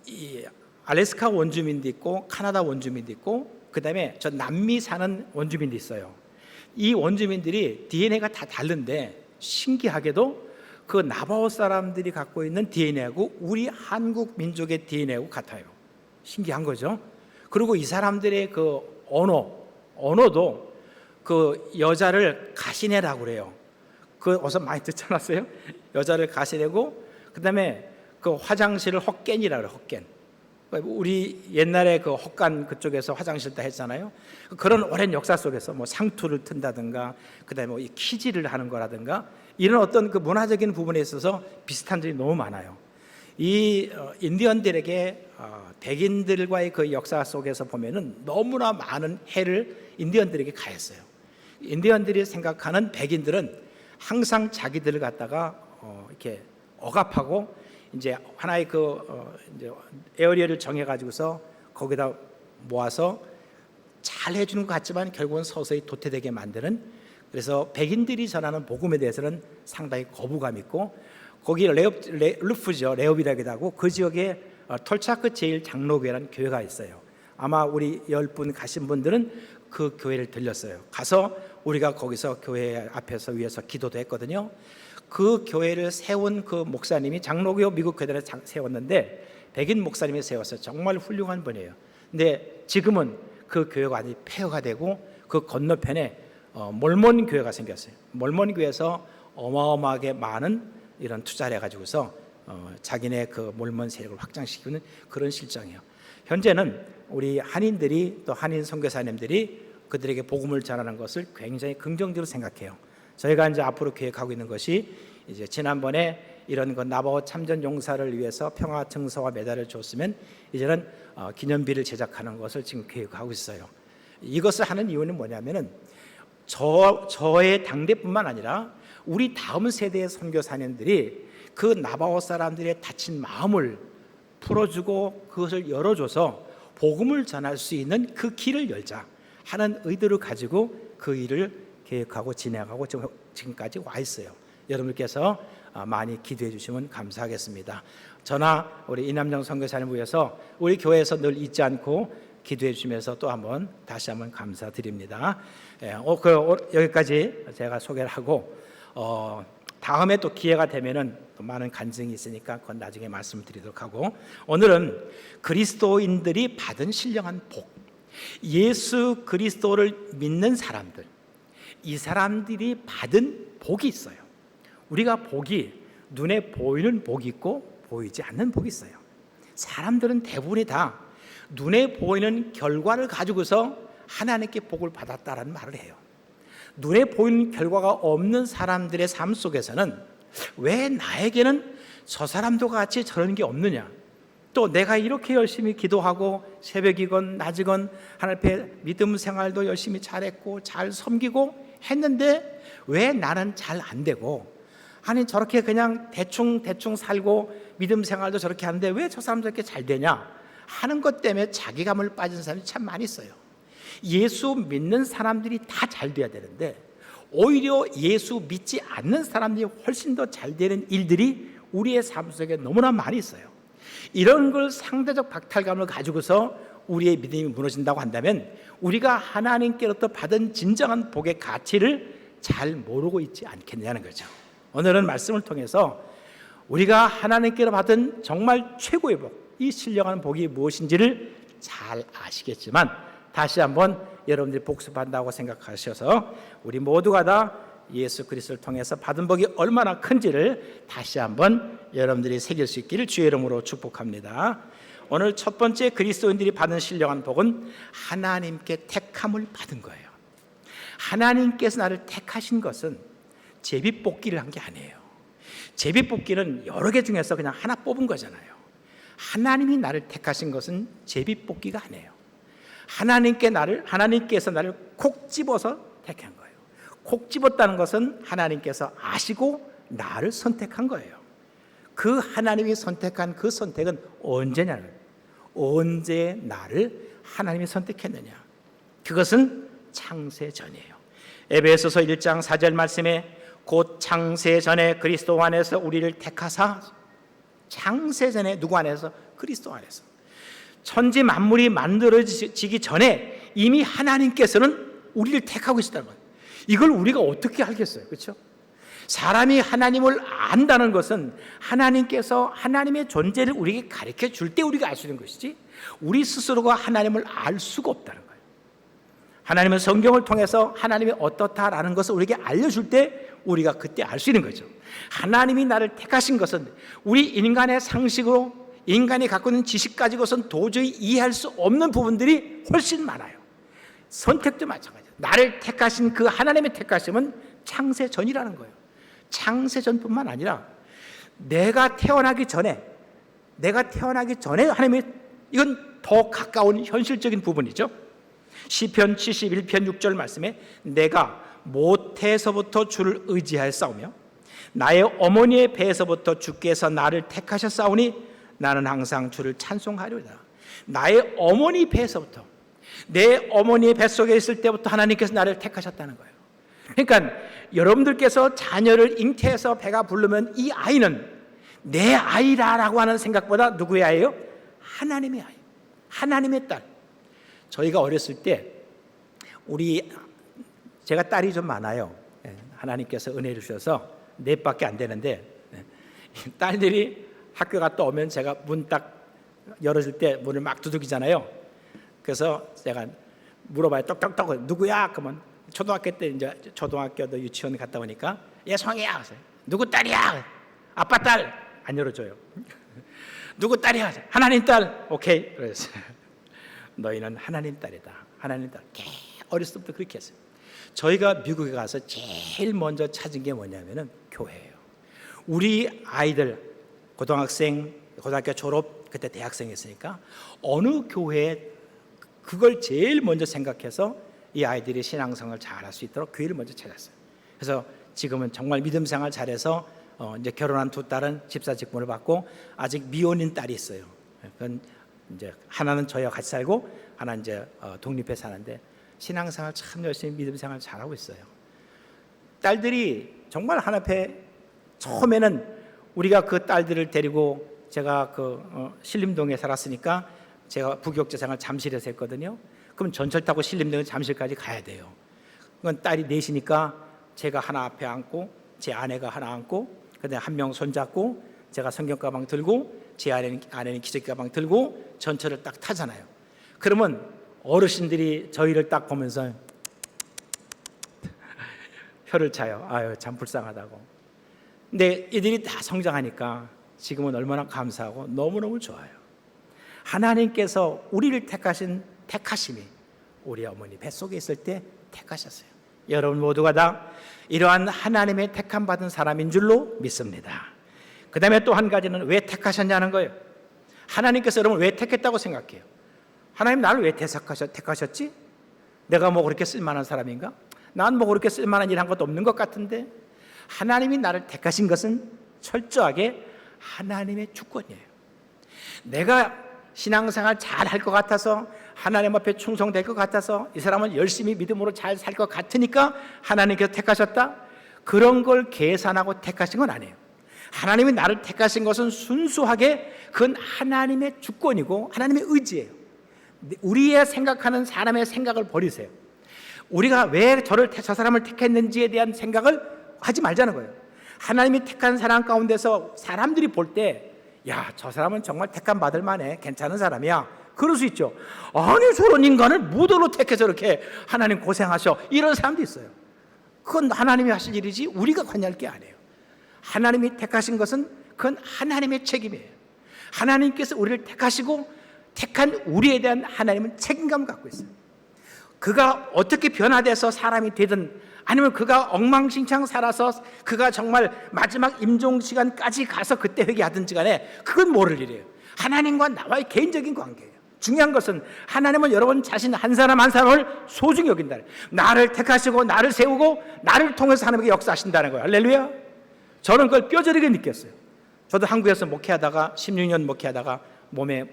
이 알래스카 원주민도 있고 카나다 원주민도 있고 그다음에 저 남미 사는 원주민도 있어요. 이 원주민들이 DNA가 다 다른데 신기하게도 그 나바오 사람들이 갖고 있는 DNA하고 우리 한국 민족의 DNA하고 같아요. 신기한 거죠. 그리고 이 사람들의 그 언어도 그 여자를 가시네라고 그래요. 그 어서 많이 듣지 않았어요? 여자를 가시네고 그다음에 그 화장실을 헛겐이라고 그래요. 헛겐. 우리 옛날에 그 헛간 그쪽에서 화장실 다 했잖아요. 그런 오랜 역사 속에서 뭐 상투를 튼다든가 그다음에 뭐 이 키질을 하는 거라든가 이런 어떤 그 문화적인 부분에 있어서 비슷한 점이 너무 많아요. 이 인디언들에게 백인들과의 그 역사 속에서 보면은 너무나 많은 해를 인디언들에게 가했어요. 인디언들이 생각하는 백인들은 항상 자기들을 갖다가 이렇게 억압하고 이제 하나의 이제 에어리어를 정해 가지고서 거기다 모아서 잘 해주는 것 같지만 결국은 서서히 도태되게 만드는, 그래서 백인들이 전하는 복음에 대해서는 상당히 거부감 있고 거기 루프죠, 레옵이라기도 하고 그 지역에 톨차크 제일 장로교회라는 교회가 있어요. 아마 우리 10분 가신 분들은 그 교회를 들렸어요. 가서 우리가 거기서 교회 앞에서 위에서 기도도 했거든요. 그 교회를 세운 그 목사님이 장로교 미국 교회를 세웠는데 백인 목사님이 세웠어요. 정말 훌륭한 분이에요. 근데 지금은 그 교회가 아주 폐허가 되고 그 건너편에 몰몬 교회가 생겼어요. 몰몬 교회에서 어마어마하게 많은 이런 투자를 해가지고서 자기네 그 몰몬 세력을 확장시키는 그런 실정이에요. 현재는 우리 한인들이 또 한인 선교사님들이 그들에게 복음을 전하는 것을 굉장히 긍정적으로 생각해요. 저희가 이제 앞으로 계획하고 있는 것이 이제 지난번에 이런 거 나바오 참전 용사를 위해서 평화 증서와 메달을 줬으면 이제는 기념비를 제작하는 것을 지금 계획하고 있어요. 이것을 하는 이유는 뭐냐면은 저의 당대뿐만 아니라 우리 다음 세대의 선교사님들이 그 나바오 사람들의 다친 마음을 풀어주고 그것을 열어줘서 복음을 전할 수 있는 그 길을 열자 하는 의도를 가지고 그 일을 계획하고 진행하고 지금까지 와 있어요. 여러분께서 많이 기도해 주시면 감사하겠습니다. 저나 우리 이남정 선교사님을 위해서 우리 교회에서 늘 잊지 않고 기도해 주시면서 또 한번 다시 한번 감사드립니다. 여기까지 제가 소개를 하고 다음에 또 기회가 되면은 또 많은 간증이 있으니까 그건 나중에 말씀드리도록 하고, 오늘은 그리스도인들이 받은 신령한 복, 예수 그리스도를 믿는 사람들, 이 사람들이 받은 복이 있어요. 우리가 복이 눈에 보이는 복이 있고 보이지 않는 복이 있어요. 사람들은 대부분이 다 눈에 보이는 결과를 가지고서 하나님께 복을 받았다라는 말을 해요. 눈에 보이는 결과가 없는 사람들의 삶 속에서는 왜 나에게는 저 사람도 같이 저런 게 없느냐, 또 내가 이렇게 열심히 기도하고 새벽이건 낮이건 하나님 앞에 믿음 생활도 열심히 잘했고 잘 섬기고 했는데 왜 나는 잘 안 되고, 아니 저렇게 그냥 대충 살고 믿음 생활도 저렇게 하는데 왜 저 사람 저렇게 잘 되냐 하는 것 때문에 자기감을 빠진 사람이 참 많이 있어요. 예수 믿는 사람들이 다 잘 돼야 되는데 오히려 예수 믿지 않는 사람들이 훨씬 더 잘 되는 일들이 우리의 삶 속에 너무나 많이 있어요. 이런 걸 상대적 박탈감을 가지고서 우리의 믿음이 무너진다고 한다면 우리가 하나님께로부터 받은 진정한 복의 가치를 잘 모르고 있지 않겠냐는 거죠. 오늘은 말씀을 통해서 우리가 하나님께로 받은 정말 최고의 복, 이 신령한 복이 무엇인지를 잘 아시겠지만 다시 한번 여러분들이 복습한다고 생각하셔서 우리 모두가 다 예수 그리스도를 통해서 받은 복이 얼마나 큰지를 다시 한번 여러분들이 새길 수 있기를 주의 이름으로 축복합니다. 오늘 첫 번째 그리스도인들이 받은 신령한 복은 하나님께 택함을 받은 거예요. 하나님께서 나를 택하신 것은 제비뽑기를 한 게 아니에요. 제비뽑기는 여러 개 중에서 그냥 하나 뽑은 거잖아요. 하나님이 나를 택하신 것은 제비뽑기가 아니에요. 하나님께서 나를 콕 집어서 택한 거예요. 콕 집었다는 것은 하나님께서 아시고 나를 선택한 거예요. 그 하나님이 선택한 그 선택은 언제냐는, 언제 나를 하나님이 선택했느냐, 그것은 창세 전이에요. 에베소서 1장 4절 말씀에 곧 창세 전에 그리스도 안에서 우리를 택하사, 창세 전에 누구 안에서? 그리스도 안에서. 천지 만물이 만들어지기 전에 이미 하나님께서는 우리를 택하고 있었다는 거예요. 이걸 우리가 어떻게 알겠어요? 그렇죠? 사람이 하나님을 안다는 것은 하나님께서 하나님의 존재를 우리에게 가르쳐 줄 때 우리가 알 수 있는 것이지, 우리 스스로가 하나님을 알 수가 없다는 거예요. 하나님은 성경을 통해서 하나님이 어떻다라는 것을 우리에게 알려줄 때 우리가 그때 알 수 있는 거죠. 하나님이 나를 택하신 것은 우리 인간의 상식으로, 인간이 갖고 있는 지식 가지고선 도저히 이해할 수 없는 부분들이 훨씬 많아요. 선택도 마찬가지예요. 나를 택하신 그 하나님의 택하심은 창세 전이라는 거예요. 창세 전뿐만 아니라 내가 태어나기 전에 하나님이, 이건 더 가까운 현실적인 부분이죠. 시편 71편 6절 말씀에 내가 모태에서부터 주를 의지하였사오며 나의 어머니의 배에서부터 주께서 나를 택하셨사오니 나는 항상 주를 찬송하리로다. 나의 어머니 배에서부터, 내 어머니의 뱃속에 있을 때부터 하나님께서 나를 택하셨다는 거예요. 그러니까 여러분들께서 자녀를 잉태해서 배가 부르면 이 아이는 내 아이라고 하는 생각보다 누구의 아이예요? 하나님의 아이, 하나님의 딸. 저희가 어렸을 때 제가 딸이 좀 많아요. 하나님께서 은혜를 주셔서 넷밖에 안 되는데, 딸들이 학교 갔다 오면 제가 문 딱 열어줄 때 문을 막 두들기잖아요. 그래서 제가 물어봐요. 똑똑똑 누구야? 그러면 초등학교 때, 이제 초등학교도 유치원 갔다 오니까 얘 성이야. 누구 딸이야? 아빠 딸. 안 열어줘요. 누구 딸이야? 하나님 딸. 오케이. 그래서 너희는 하나님 딸이다. 하나님 딸. 어렸을 때부터 그렇게 했어요. 저희가 미국에 가서 제일 먼저 찾은 게 뭐냐면은 교회예요. 우리 아이들 고등학교 졸업, 그때 대학생이었으니까 어느 교회에, 그걸 제일 먼저 생각해서 이 아이들이 신앙생활을 잘할 수 있도록 교회를 먼저 찾았어요. 그래서 지금은 정말 믿음 생활 잘해서 이제 결혼한 두 딸은 집사 직분을 받고 아직 미혼인 딸이 있어요. 그건 이제 하나는 저희와 같이 살고 하나는 이제 독립해 사는데 신앙생활 참 열심히 믿음 생활 잘하고 있어요. 딸들이 정말 하나님 앞에, 처음에는 우리가 그 딸들을 데리고, 제가 신림동에 살았으니까 제가 부교육자생활 잠실에서 했거든요. 그럼 전철 타고 신림동 잠실까지 가야 돼요. 그건 딸이 넷이니까 제가 하나 앞에 앉고 제 아내가 하나 앉고, 그다음에 한 명 손잡고 제가 성경 가방 들고 제 아내는 기저귀 가방 들고 전철을 딱 타잖아요. 그러면 어르신들이 저희를 딱 보면서 혀를 차요. 아유, 참 불쌍하다고. 근데 이들이 다 성장하니까 지금은 얼마나 감사하고 너무너무 좋아요. 하나님께서 우리를 택하신 택하심이 우리 어머니 뱃속에 있을 때 택하셨어요. 여러분 모두가 다 이러한 하나님의 택함 받은 사람인 줄로 믿습니다. 그 다음에 또 한 가지는 왜 택하셨냐는 거예요. 하나님께서 여러분 왜 택했다고 생각해요? 하나님 나를 왜 택하셨지? 내가 뭐 그렇게 쓸만한 사람인가? 난 뭐 그렇게 쓸만한 일 한 것도 없는 것 같은데. 하나님이 나를 택하신 것은 철저하게 하나님의 주권이에요. 내가 신앙생활 잘 할 것 같아서, 하나님 앞에 충성될 것 같아서, 이 사람은 열심히 믿음으로 잘 살 것 같으니까 하나님께서 택하셨다? 그런 걸 계산하고 택하신 건 아니에요. 하나님이 나를 택하신 것은 순수하게 그건 하나님의 주권이고 하나님의 의지예요. 우리의 생각하는 사람의 생각을 버리세요. 우리가 왜 저 사람을 택했는지에 대한 생각을 하지 말자는 거예요. 하나님이 택한 사람 가운데서 사람들이 볼 때, 야, 저 사람은 정말 택함 받을 만해, 괜찮은 사람이야, 그럴 수 있죠. 아니, 저런 인간을 무도로 택해서 이렇게 하나님 고생하셔, 이런 사람도 있어요. 그건 하나님이 하실 일이지 우리가 관여할 게 아니에요. 하나님이 택하신 것은 그건 하나님의 책임이에요. 하나님께서 우리를 택하시고 택한 우리에 대한 하나님은 책임감을 갖고 있어요. 그가 어떻게 변화돼서 사람이 되든 아니면 그가 엉망진창 살아서 그가 정말 마지막 임종 시간까지 가서 그때 회개하든지 간에 그건 모를 일이에요. 하나님과 나와의 개인적인 관계예요. 중요한 것은 하나님은 여러분 자신 한 사람 한 사람을 소중히 여긴다. 나를 택하시고 나를 세우고 나를 통해서 하나님께 역사하신다는 거예요. 할렐루야. 저는 그걸 뼈저리게 느꼈어요. 저도 한국에서 목회하다가 16년 목회하다가 몸에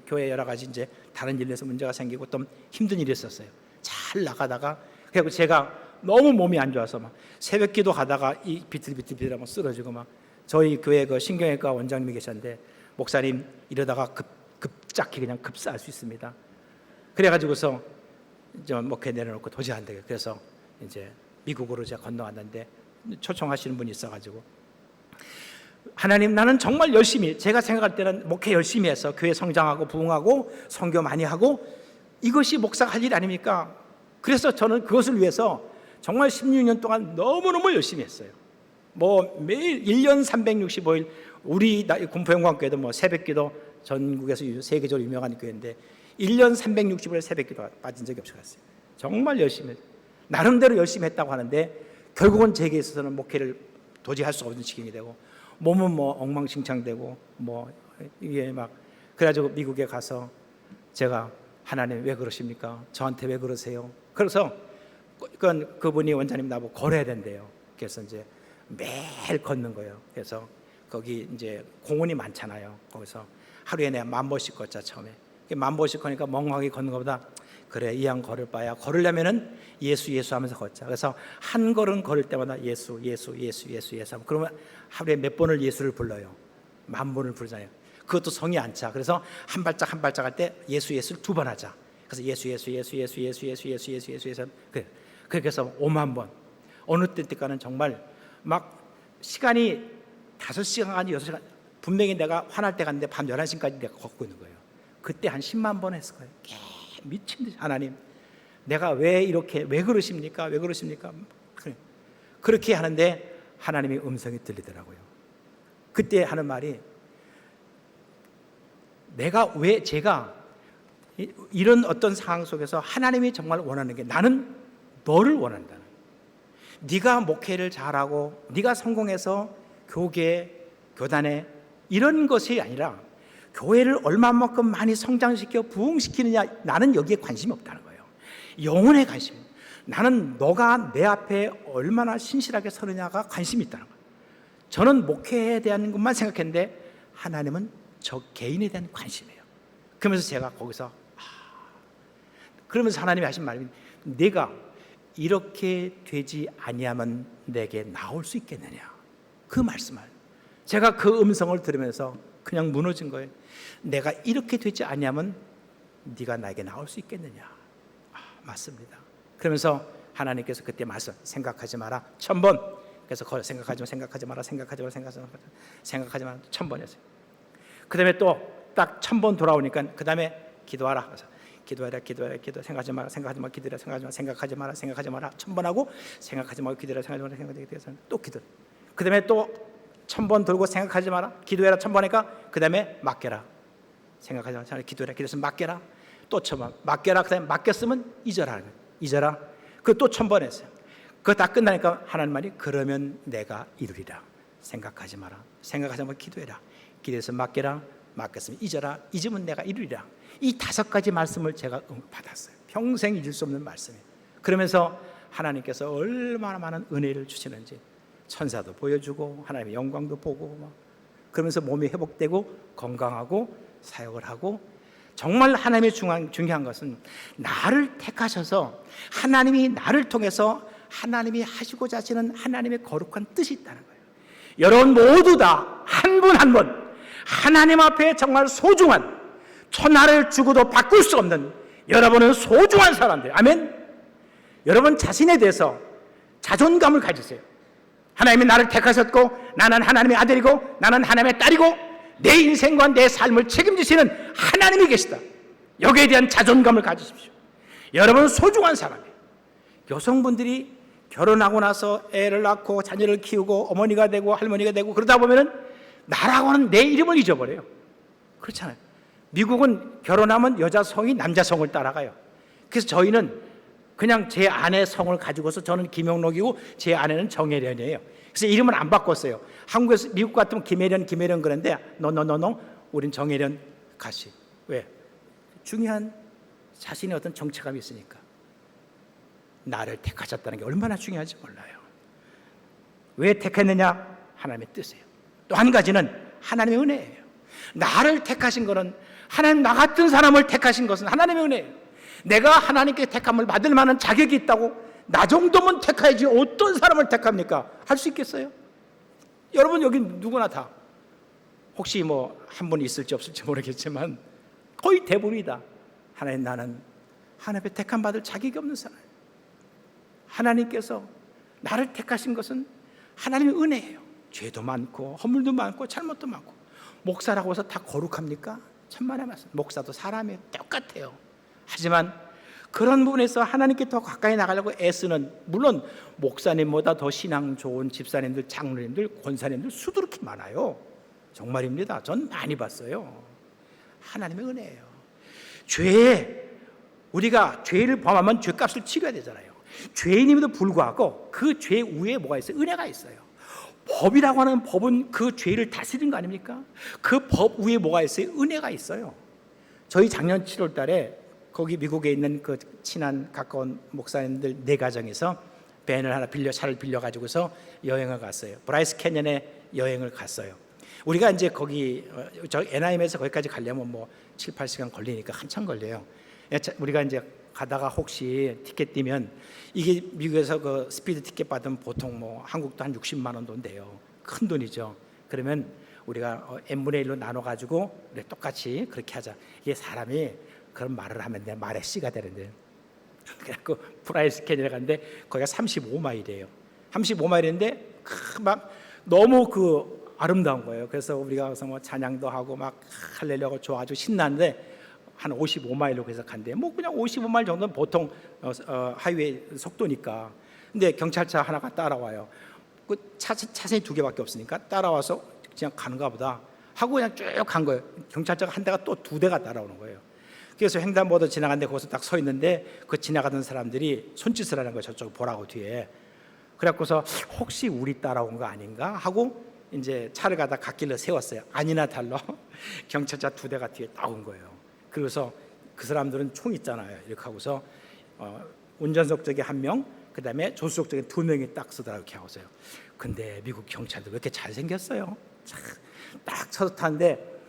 교회 여러 가지 이제 다른 일에서 문제가 생기고 또 힘든 일이 있었어요. 잘 나가다가 그리고 제가 너무 몸이 안 좋아서 막 새벽기도 가다가 이 비틀비틀하면 쓰러지고 막 저희 교회 그 신경외과 원장님이 계셨는데 목사님 이러다가 급작히 그냥 급사할 수 있습니다. 그래가지고서 이제 목회 내려놓고 도저히 안 되겠어요. 그래서 이제 미국으로 제가 건너왔는데 초청하시는 분이 있어가지고 하나님 나는 정말 열심히 제가 생각할 때는 목회 열심히 해서 교회 성장하고 부흥하고 선교 많이 하고 이것이 목사가 할 일 아닙니까? 그래서 저는 그것을 위해서 정말 16년 동안 너무너무 열심히 했어요. 뭐 매일 1년 365일 우리 군포영광교회도 뭐 새벽기도 전국에서 세계적으로 유명한 교회인데 1년 365일 새벽기도 빠진 적이 없었어요. 정말 열심히 나름대로 열심히 했다고 하는데 결국은 제게 있어서는 목회를 도저히 할 수 없는 지경이 되고 몸은 뭐 엉망진창되고 뭐 이게 막 그래가지고 미국에 가서 제가 하나님 왜 그러십니까? 저한테 왜 그러세요? 그래서 그분이 원장님 나보고 걸어야 된대요. 그래서 이제 매일 걷는 거예요. 그래서 거기 이제 공원이 많잖아요. 거기서 하루에 내가 10,000보씩 걷자 처음에. 10,000보씩 거니까 멍하게 걷는 것보다 그래 이왕 걸을 바야 걸으려면은 예수 예수 하면서 걷자. 그래서 한 걸음 걸을 때마다 예수 예수 예수 예수 예수 하면 그러면 하루에 몇 번을 예수를 불러요. 10,000번을 부르잖아요. 그것도 성이 안 차. 그래서 한 발짝 한 발짝 할 때 예수 예수를 2번 하자. 그래서 예수 예수 예수 예수 예수 예수 예수 예수 예수 예수 그래. 그렇게 해서 50,000번. 어느 때까지는 정말 막 시간이 5시간 아니 6시간 분명히 내가 화날 때 갔는데 밤 11시까지 내가 걷고 있는 거예요. 그때 한 10만 번 했을 거예요. 미친 듯이 하나님 내가 왜 이렇게 왜 그러십니까? 왜 그러십니까? 그렇게 하는데 하나님의 음성이 들리더라고요. 그때 하는 말이 제가 이런 어떤 상황 속에서 하나님이 정말 원하는 게 나는 너를 원한다. 네가 목회를 잘하고 네가 성공해서 교계, 교단에 이런 것이 아니라 교회를 얼마만큼 많이 성장시켜 부흥시키느냐 나는 여기에 관심이 없다는 거예요. 영혼에 관심. 나는 너가 내 앞에 얼마나 신실하게 서느냐가 관심이 있다는 거예요. 저는 목회에 대한 것만 생각했는데 하나님은 저 개인에 대한 관심이에요. 그러면서 제가 거기서 그러면서 하나님이 하신 말이 내가 이렇게 되지 아니하면 내게 나올 수 있겠느냐 그 말씀을 제가 그 음성을 들으면서 그냥 무너진 거예요. 내가 이렇게 되지 아니하면 네가 나에게 나올 수 있겠느냐. 맞습니다. 그러면서 하나님께서 그때 말씀 생각하지 마라 1000번. 그래서 생각하지 마라 1000번 했어요. 그 다음에 또 딱 1000번 돌아오니까 그 다음에 기도하라. 그래서 기도해라 생각하지 마라 기도해라 생각하지 마라 1000번 하고 생각하지 말고 기도해라 생각하지 마라 또 기도. 그 다음에 또 1000번 돌고 생각하지 마라 기도해라 1000번 하니까 그 다음에 맡겨라 생각하지 마라 기도해라 기도해서 맡겨라 또 1000번 맡겨라. 그 다음에 맡겼으면 잊어라 그 또 1000번 했어요. 그거 다 끝나니까 하나님 말이 그러면 내가 이루리라. 생각하지 마라 기도해라 기도해서 맡겨라 맡겼으면 잊어라 잊으면 내가 이루리라. 이 5가지 말씀을 제가 받았어요. 평생 잊을 수 없는 말씀이에요. 그러면서 하나님께서 얼마나 많은 은혜를 주시는지 천사도 보여주고 하나님의 영광도 보고 막 그러면서 몸이 회복되고 건강하고 사역을 하고 정말 하나님의 중요한 것은 나를 택하셔서 하나님이 나를 통해서 하나님이 하시고자 하시는 하나님의 거룩한 뜻이 있다는 거예요. 여러분 모두 다 한 분 한 분 하나님 앞에 정말 소중한 천하를 주고도 바꿀 수 없는 여러분은 소중한 사람들. 아멘. 여러분 자신에 대해서 자존감을 가지세요. 하나님이 나를 택하셨고 나는 하나님의 아들이고 나는 하나님의 딸이고 내 인생과 내 삶을 책임지시는 하나님이 계시다. 여기에 대한 자존감을 가지십시오. 여러분은 소중한 사람이에요. 여성분들이 결혼하고 나서 애를 낳고 자녀를 키우고 어머니가 되고 할머니가 되고 그러다 보면은 나라고는 내 이름을 잊어버려요. 그렇잖아요. 미국은 결혼하면 여자 성이 남자 성을 따라가요. 그래서 저희는 그냥 제 아내 성을 가지고서 저는 김영록이고 제 아내는 정혜련이에요. 그래서 이름은 안 바꿨어요. 한국에서 미국 같으면 김혜련 그런데 노노노노 우린 정혜련 가시. 왜? 중요한 자신의 어떤 정체감이 있으니까. 나를 택하셨다는 게 얼마나 중요한지 몰라요. 왜 택했느냐? 하나님의 뜻이에요. 또 한 가지는 하나님의 은혜예요. 나를 택하신 것은 하나님, 나 같은 사람을 택하신 것은 하나님의 은혜예요. 내가 하나님께 택함을 받을 만한 자격이 있다고 나 정도면 택해야지 어떤 사람을 택합니까? 할 수 있겠어요? 여러분 여기 누구나 다 혹시 뭐 한 분 있을지 없을지 모르겠지만 거의 대부분이다. 하나님, 나는 하나님의 택함 받을 자격이 없는 사람. 하나님께서 나를 택하신 것은 하나님의 은혜예요. 죄도 많고 허물도 많고 잘못도 많고. 목사라고 해서 다 거룩합니까? 천만의 말씀. 목사도 사람이에요. 똑같아요. 하지만 그런 부분에서 하나님께 더 가까이 나가려고 애쓰는, 물론 목사님보다 더 신앙 좋은 집사님들, 장로님들, 권사님들 수두룩히 많아요. 정말입니다. 전 많이 봤어요. 하나님의 은혜예요. 우리가 죄를 범하면 죄값을 치러야 되잖아요. 죄인임에도 불구하고 그 죄 위에 뭐가 있어요? 은혜가 있어요. 법이라고 하는 법은 그 죄를 다스리는 거 아닙니까? 그 법 위에 뭐가 있어요? 은혜가 있어요. 저희 작년 7월 달에 거기 미국에 있는 그 친한 가까운 목사님들 4가정에서 밴을 하나 차를 빌려가지고서 여행을 갔어요. 브라이스 캐년에 여행을 갔어요. 우리가 이제 거기 저 NIM에서 거기까지 가려면 뭐 7, 8시간 걸리니까 한참 걸려요. 우리가 이제 가다가 혹시 티켓 뛰면 이게 미국에서 그 스피드 티켓 받으면 보통 뭐 한국도 한 60만 원 돈 돼요. 큰 돈이죠. 그러면 우리가 n분의 1로 나눠가지고 그래, 똑같이 그렇게 하자. 이게 사람이 그런 말을 하면 내 말에 씨가 되는데, 그래갖고 브라이스 캐년에 갔는데 거기가 35마일이에요. 35마일인데 막 너무 그 아름다운 거예요. 그래서 우리가 가서 뭐 찬양도 하고 막 할렐루야가 좋아가지고 신나는데 한 55마일로 그래서 간대. 뭐 그냥 55마일 정도는 보통 하이웨이 속도니까. 근데 경찰차 하나가 따라와요. 그 차선이 2개밖에 없으니까 따라와서 그냥 가는가 보다 하고 그냥 쭉 간 거예요. 경찰차가 한 대가 또 2대가 따라오는 거예요. 그래서 횡단보도 지나갔는데 거기서 딱 서 있는데 그 지나가던 사람들이 손짓을 하는 거예요. 저쪽 보라고 뒤에. 그래갖고서 혹시 우리 따라온 거 아닌가 하고 이제 차를 가다 갓길로 세웠어요. 아니나 달라 경찰차 2대가 뒤에 딱 온 거예요. 그래서 그 사람들은 총 있잖아요. 이렇게 하고서 운전석 쪽에 1명, 그 다음에 조수석 쪽에 2명이 딱 서더라고요. 이렇게 하고서요. 근데 미국 경찰들 왜 이렇게 잘생겼어요? 딱 서서 타는데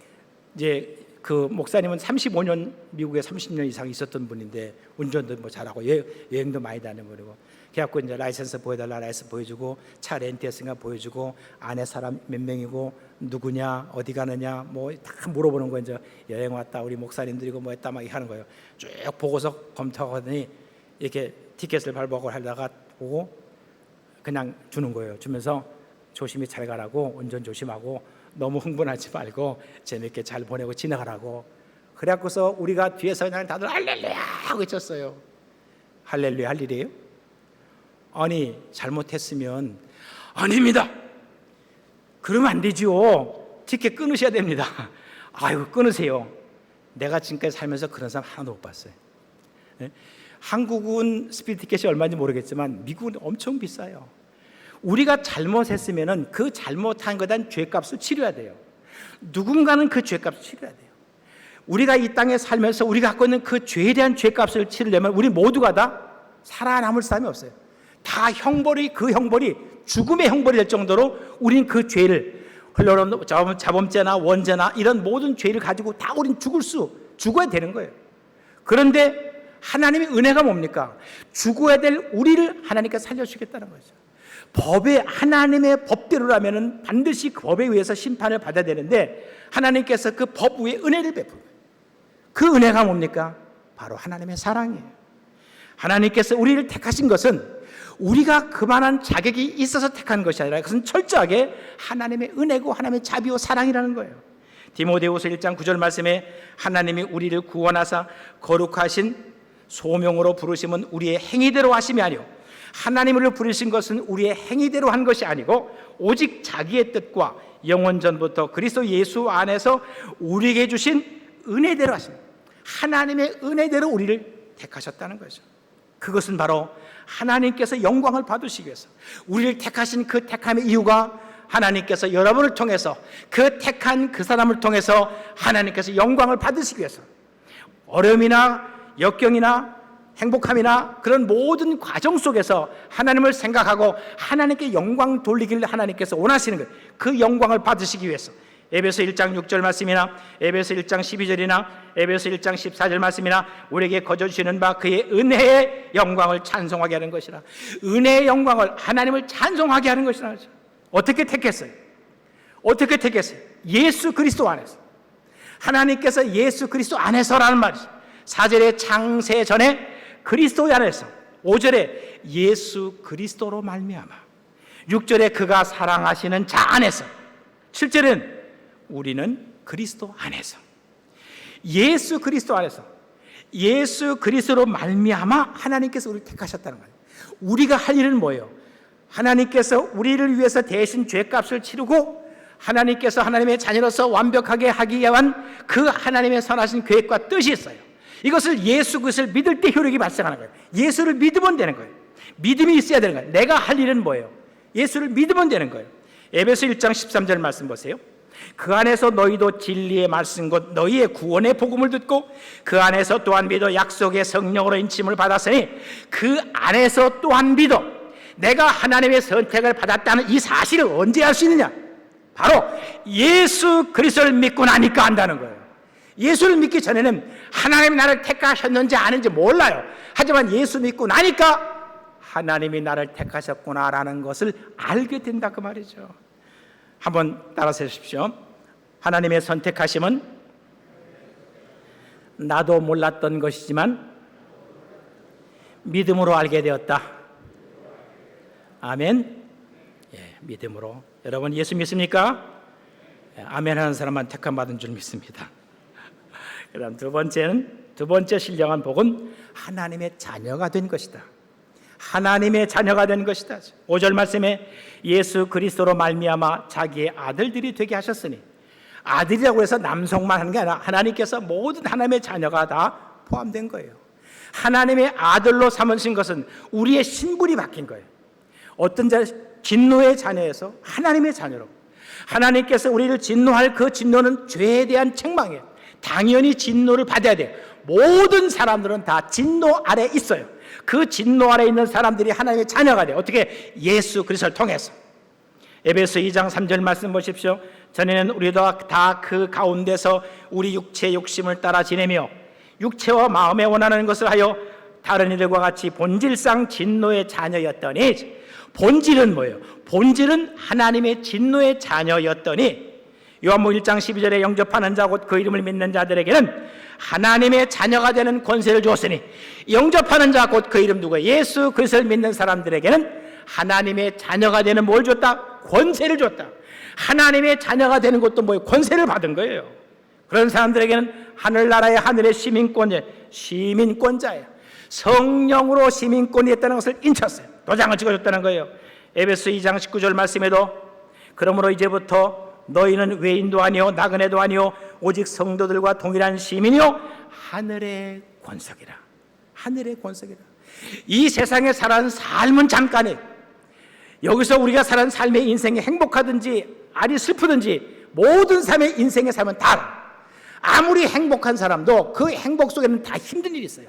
이제 그 목사님은 35년 미국에 30년 이상 있었던 분인데 운전도 뭐 잘하고 여행도 많이 다니는 분이고, 그래갖고 이제 라이센스 보여달라, 라이센스 보여주고 차 렌트했으니까 보여주고 안에 사람 몇 명이고 누구냐 어디 가느냐 뭐 다 물어보는 거. 이제 여행 왔다 우리 목사님들이고 뭐 했다 막 하는 거예요. 쭉 보고서 검토하더니 이렇게 티켓을 발부하고 하다가 보고 그냥 주는 거예요. 주면서 조심히 잘 가라고, 운전 조심하고 너무 흥분하지 말고 재밌게 잘 보내고 지나가라고. 그래갖고서 우리가 뒤에서 그냥 다들 할렐루야 하고 외쳤어요. 할렐루야 할 일이에요? 아니 잘못했으면 아닙니다. 그러면 안 되지요. 티켓 끊으셔야 됩니다. 아이고 끊으세요. 내가 지금까지 살면서 그런 사람 하나도 못 봤어요. 네? 한국은 스피드 티켓이 얼마인지 모르겠지만 미국은 엄청 비싸요. 우리가 잘못했으면 그 잘못한 것에 대한 죄값을 치러야 돼요. 누군가는 그 죄값을 치러야 돼요. 우리가 이 땅에 살면서 우리가 갖고 있는 그 죄에 대한 죄값을 치르려면 우리 모두가 다 살아남을 사람이 없어요. 다 형벌이, 그 형벌이 죽음의 형벌이 될 정도로 우리는 그 죄를, 흘러온 자범죄나 원죄나 이런 모든 죄를 가지고 다 우리는 죽어야 되는 거예요. 그런데 하나님의 은혜가 뭡니까? 죽어야 될 우리를 하나님께서 살려주겠다는 거죠. 법의, 하나님의 법대로라면 반드시 그 법에 의해서 심판을 받아야 되는데 하나님께서 그 법 위에 은혜를 베푼 거예요. 그 은혜가 뭡니까? 바로 하나님의 사랑이에요. 하나님께서 우리를 택하신 것은 우리가 그만한 자격이 있어서 택한 것이 아니라 그것은 철저하게 하나님의 은혜고 하나님의 자비와 사랑이라는 거예요. 디모데후서 1장 9절 말씀에 하나님이 우리를 구원하사 거룩하신 소명으로 부르심은 우리의 행위대로 하심이 아니요 하나님을 부르신 것은 우리의 행위대로 한 것이 아니고 오직 자기의 뜻과 영원 전부터 그리스도 예수 안에서 우리에게 주신 은혜대로 하신, 하나님의 은혜대로 우리를 택하셨다는 거죠. 그것은 바로 하나님께서 영광을 받으시기 위해서, 우리를 택하신 그 택함의 이유가 하나님께서 여러분을 통해서, 그 택한 그 사람을 통해서 하나님께서 영광을 받으시기 위해서, 어려움이나 역경이나 행복함이나 그런 모든 과정 속에서 하나님을 생각하고 하나님께 영광 돌리기를 하나님께서 원하시는 거예요. 그 영광을 받으시기 위해서. 에베소 1장 6절 말씀이나 에베소 1장 12절이나 에베소 1장 14절 말씀이나 우리에게 거저 주시는 바 그의 은혜의 영광을 찬송하게 하는 것이라. 은혜의 영광을, 하나님을 찬송하게 하는 것이라. 어떻게 택했어요? 어떻게 택했어요? 예수 그리스도 안에서. 하나님께서 예수 그리스도 안에서라는 말이죠. 4절의 창세 전에 그리스도 안에서, 5절에 예수 그리스도로 말미암아, 6절에 그가 사랑하시는 자 안에서, 7절은 우리는 그리스도 안에서, 예수 그리스도 안에서, 예수 그리스도로 말미암아 하나님께서 우리를 택하셨다는 거예요. 우리가 할 일은 뭐예요? 하나님께서 우리를 위해서 대신 죄값을 치르고 하나님께서 하나님의 자녀로서 완벽하게 하기 위한 그 하나님의 선하신 계획과 뜻이 있어요. 이것을 예수 그리스도를 믿을 때 효력이 발생하는 거예요. 예수를 믿으면 되는 거예요. 믿음이 있어야 되는 거예요. 내가 할 일은 뭐예요? 예수를 믿으면 되는 거예요. 에베소 1장 13절 말씀 보세요. 그 안에서 너희도 진리의 말씀 곧 너희의 구원의 복음을 듣고 그 안에서 또한 믿어 약속의 성령으로 인침을 받았으니 그 안에서 또한 믿어. 내가 하나님의 선택을 받았다는 이 사실을 언제 알 수 있느냐? 바로 예수 그리스도를 믿고 나니까 안다는 거예요. 예수를 믿기 전에는 하나님이 나를 택하셨는지 아는지 몰라요. 하지만 예수 믿고 나니까 하나님이 나를 택하셨구나라는 것을 알게 된다 그 말이죠. 한번 따라서 해주십시오. 하나님의 선택하심은 나도 몰랐던 것이지만 믿음으로 알게 되었다. 아멘. 예, 믿음으로. 여러분 예수 믿습니까? 예, 아멘 하는 사람만 택함 받은 줄 믿습니다. 그다음 두 번째 신령한 복은 하나님의 자녀가 된 것이다. 하나님의 자녀가 된 것이다. 5절 말씀에 예수 그리스도로 말미암아 자기의 아들들이 되게 하셨으니, 아들이라고 해서 남성만 하는 게 아니라 하나님께서 모든 하나님의 자녀가 다 포함된 거예요. 하나님의 아들로 삼으신 것은 우리의 신분이 바뀐 거예요. 어떤 자, 진노의 자녀에서 하나님의 자녀로. 하나님께서 우리를 진노할 그 진노는 죄에 대한 책망이에요. 당연히 진노를 받아야 돼요. 모든 사람들은 다 진노 아래 있어요. 그 진노 아래 있는 사람들이 하나님의 자녀가 돼요. 어떻게? 예수 그리스도를 통해서. 에베소 2장 3절 말씀 보십시오. 전에는 우리도 다 그 가운데서 우리 육체의 욕심을 따라 지내며 육체와 마음에 원하는 것을 하여 다른 이들과 같이 본질상 진노의 자녀였더니, 본질은 뭐예요? 본질은 하나님의 진노의 자녀였더니, 요한복음 1장 12절에 영접하는 자 곧 그 이름을 믿는 자들에게는 하나님의 자녀가 되는 권세를 주었으니, 영접하는 자 곧 그 이름 누구예요? 예수 그리스도를 믿는 사람들에게는 하나님의 자녀가 되는 뭘 줬다? 권세를 줬다. 하나님의 자녀가 되는 것도 뭐예요? 권세를 받은 거예요. 그런 사람들에게는 하늘나라의 하늘의 시민권자예요. 성령으로 시민권이 있다는 것을 인쳤어요. 도장을 찍어줬다는 거예요. 에베소 2장 19절 말씀에도 그러므로 이제부터 너희는 외인도 아니요 나그네도 아니요 오직 성도들과 동일한 시민이요 하늘의 권속이라. 하늘의 권속이라. 이 세상에 살아가는 삶은 잠깐이에요. 여기서 우리가 살아가는 삶의 인생이 행복하든지 아니 슬프든지 모든 삶의 인생의 삶은 다, 아무리 행복한 사람도 그 행복 속에는 다 힘든 일이 있어요.